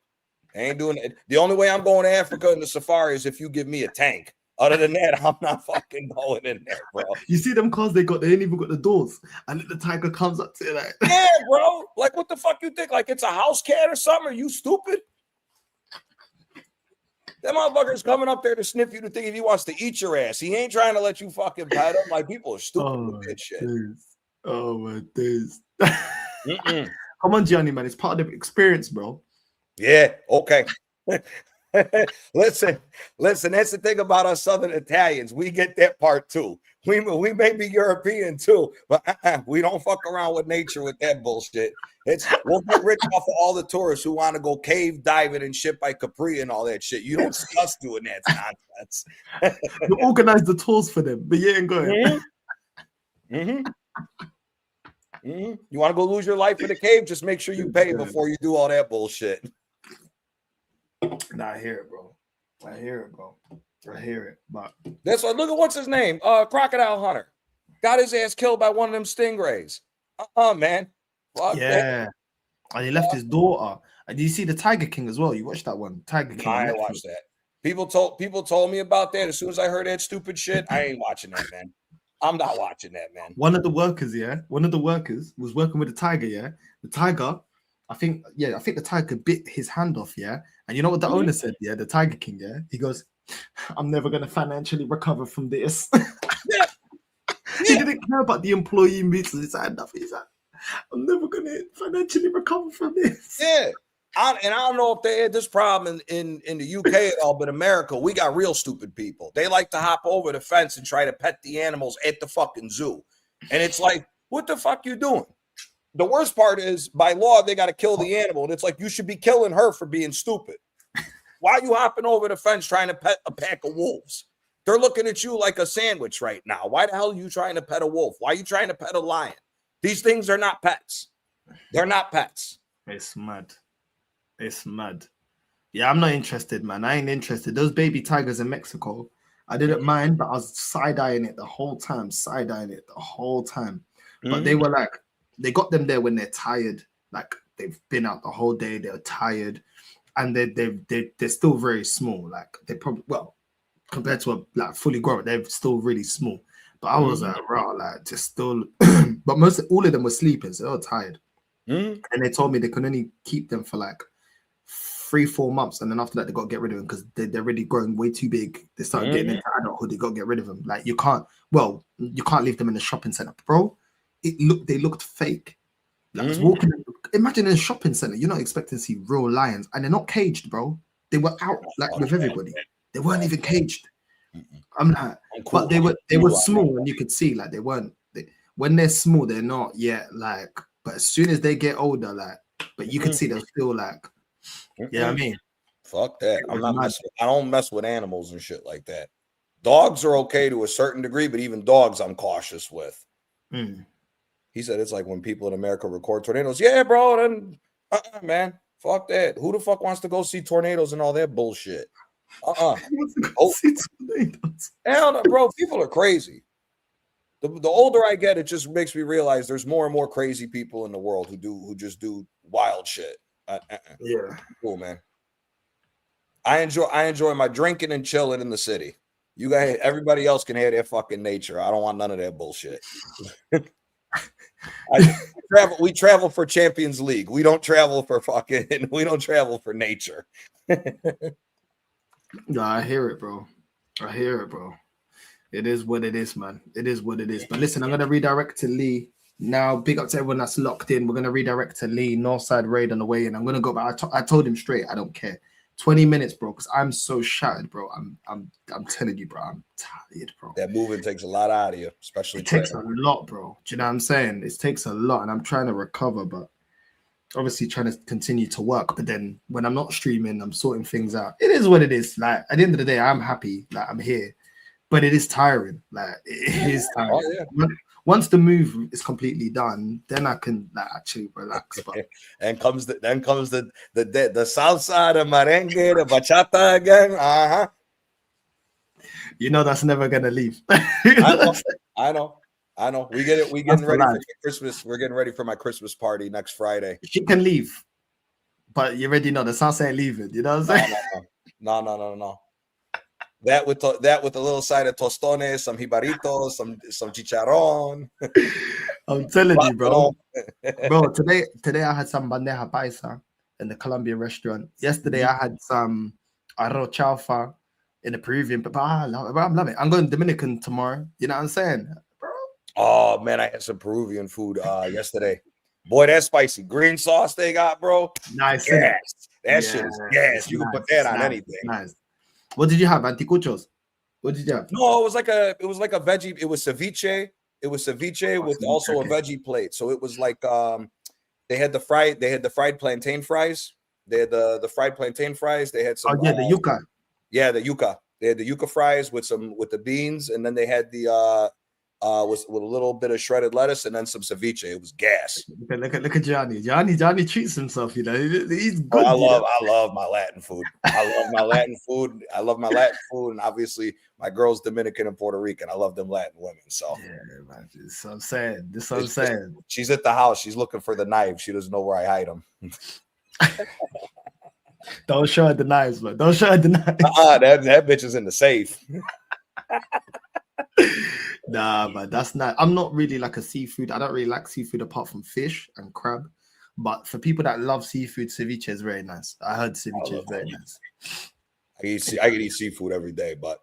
Ain't doing it. The only way I'm going to Africa in the safari is if you give me a tank. Other than that, I'm not fucking going in there, bro. You see them cars they ain't even got the doors, and the tiger comes up to you like, yeah, bro. Like, what the fuck you think? Like it's a house cat or something? Are you stupid? That motherfucker's coming up there to sniff you to think if he wants to eat your ass. He ain't trying to let you fucking pet him. Like people are stupid with that shit. Oh my days. Come on, Gianni, man. It's part of the experience, bro. Yeah, okay. Listen, that's the thing about us Southern Italians. We get that part too. We may be European too, but we don't fuck around with nature with that bullshit. We'll get rich off of all the tourists who want to go cave diving and shit by Capri and all that shit. You don't see us doing that nonsense. You organize the tours for them, but you ain't going. You want to go lose your life in the cave? Just make sure you pay before you do all that bullshit. Nah, I hear it, bro. I hear it. But that's why. Look at what's his name? Crocodile Hunter got his ass killed by one of them stingrays. Man. Fuck yeah. And he left his daughter. And do you see the Tiger King as well? You watched that one, Tiger King. I watched that. People told me about that. As soon as I heard that stupid shit, I ain't watching that, man. I'm not watching that, man. One of the workers was working with the tiger. Yeah, the tiger. I think the tiger bit his hand off. Yeah, and you know what the owner said? Yeah, the Tiger King. Yeah, he goes, "I'm never gonna financially recover from this." Yeah. He didn't care about the employee meets his hand off. He's like, "I'm never gonna financially recover from this." Yeah. I don't know if they had this problem in the UK at all, but America, we got real stupid people. They like to hop over the fence and try to pet the animals at the fucking zoo. And it's like, what the fuck you doing? The worst part is, by law, they got to kill the animal. And it's like, you should be killing her for being stupid. Why are you hopping over the fence trying to pet a pack of wolves? They're looking at you like a sandwich right now. Why the hell are you trying to pet a wolf? Why are you trying to pet a lion? These things are not pets. They're not pets. It's mad. It's mad. Yeah, I'm not interested, man. I ain't interested. Those baby tigers in Mexico, I didn't mind, but I was side-eyeing it the whole time. But they were like, they got them there when they're tired. Like, they've been out the whole day. They're tired. And they're still very small. Like, they probably, well, compared to a like fully grown, they're still really small. But I was like, raw, like, just still. But all of them were sleeping, so they were tired. And they told me they could only keep them for like 3-4 months, and then after that they got to get rid of them because they're already growing way too big. They started getting into adulthood. They got to get rid of them. Like you can't leave them in the shopping center, bro. They looked fake. Like I was walking. Imagine in a shopping center, you're not expecting to see real lions, and they're not caged, bro. They were out like with everybody. They weren't even caged. I'm like, but they were small, and you could see like they weren't. When they're small, they're not yet like. But as soon as they get older, like, but you can see they're still like. Yeah, I mean, fuck that. I'm not messing. I don't mess with animals and shit like that. Dogs are okay to a certain degree, but even dogs, I'm cautious with. He said it's like when people in America record tornadoes. Yeah, bro. Then, man, fuck that. Who the fuck wants to go see tornadoes and all that bullshit? Hell no, bro. People are crazy. The older I get, it just makes me realize there's more and more crazy people in the world who just do wild shit. Yeah, cool, man. I enjoy my drinking and chilling in the city. You guys, everybody else can have their fucking nature. I don't want none of that bullshit. We travel for Champions League. We don't travel for nature. No, I hear it, bro. It is what it is, man. It is what it is. But listen, I'm gonna redirect to Lee now. Big up to everyone that's locked in. We're gonna redirect to Lee, Northside raid on the way in. I'm gonna go back. I told him straight, I don't care. 20 minutes, bro, because I'm so shattered, bro. I'm telling you, bro, I'm tired, bro. That moving takes a lot out of you, especially. It takes a lot, bro. Do you know what I'm saying? It takes a lot, and I'm trying to recover, but obviously trying to continue to work. But then when I'm not streaming, I'm sorting things out. It is what it is. Like at the end of the day, I'm happy. Like I'm here, but it is tiring. Like it is tiring. Oh, yeah. Once the move is completely done, then I can like actually relax. But and comes the south side of merengue, the bachata again. You know that's never gonna leave. I know. We get it. We getting ready for Christmas. We're getting ready for my Christmas party next Friday. She can leave, but you already know the salsa ain't leaving. You know what I'm saying? No. That with a little side of tostones, some jibaritos, some chicharrón. I'm telling you, bro. Bro, today I had some bandeja paisa in the Colombian restaurant. Yesterday I had some arroz chaufa in the Peruvian. But I love it. I'm going Dominican tomorrow. You know what I'm saying, bro? Oh man, I had some Peruvian food yesterday. Boy, that's spicy. Green sauce they got, bro. Nice. Yes. That shit is gas. You can put that on anything. Nice. What did you have? Anticuchos? What did you have? No, it was like a veggie. It was ceviche. It was ceviche with also a veggie plate. So it was like they had the fried plantain fries. They had the fried plantain fries. They had some the yuca. Yeah, the yuca. They had the yuca fries with the beans, and then they had the with a little bit of shredded lettuce and then some ceviche. It was gas. Look at Johnny. Johnny treats himself, you know. He's good. I love my Latin food. I love my Latin food. And obviously my girl's Dominican and Puerto Rican. I love them Latin women. So yeah, man. This what I'm saying. She's at the house. She's looking for the knife. She doesn't know where I hide them. Don't show her the knives, man. Don't show her the knives. That bitch is in the safe. Nah, but that's not. I'm not really like a seafood. I don't really like seafood apart from fish and crab. But for people that love seafood, ceviche is very nice. I heard ceviche is very nice. I can eat seafood every day, but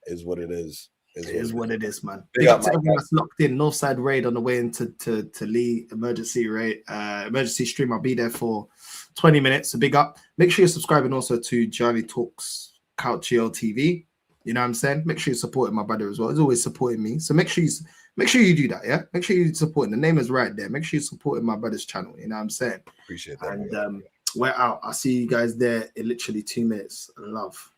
is what it is. It is what it is, man. Big up to everyone that's locked in. Northside raid on the way into to Lee emergency raid, emergency stream. I'll be there for 20 minutes. So big up. Make sure you're subscribing also to Johnny Talks Couchio TV. You know what I'm saying? Make sure you're supporting my brother as well. He's always supporting me. So make sure you do that, yeah? Make sure you're supporting. The name is right there. Make sure you're supporting my brother's channel. You know what I'm saying? Appreciate that. And we're out. I'll see you guys there in literally 2 minutes. Love.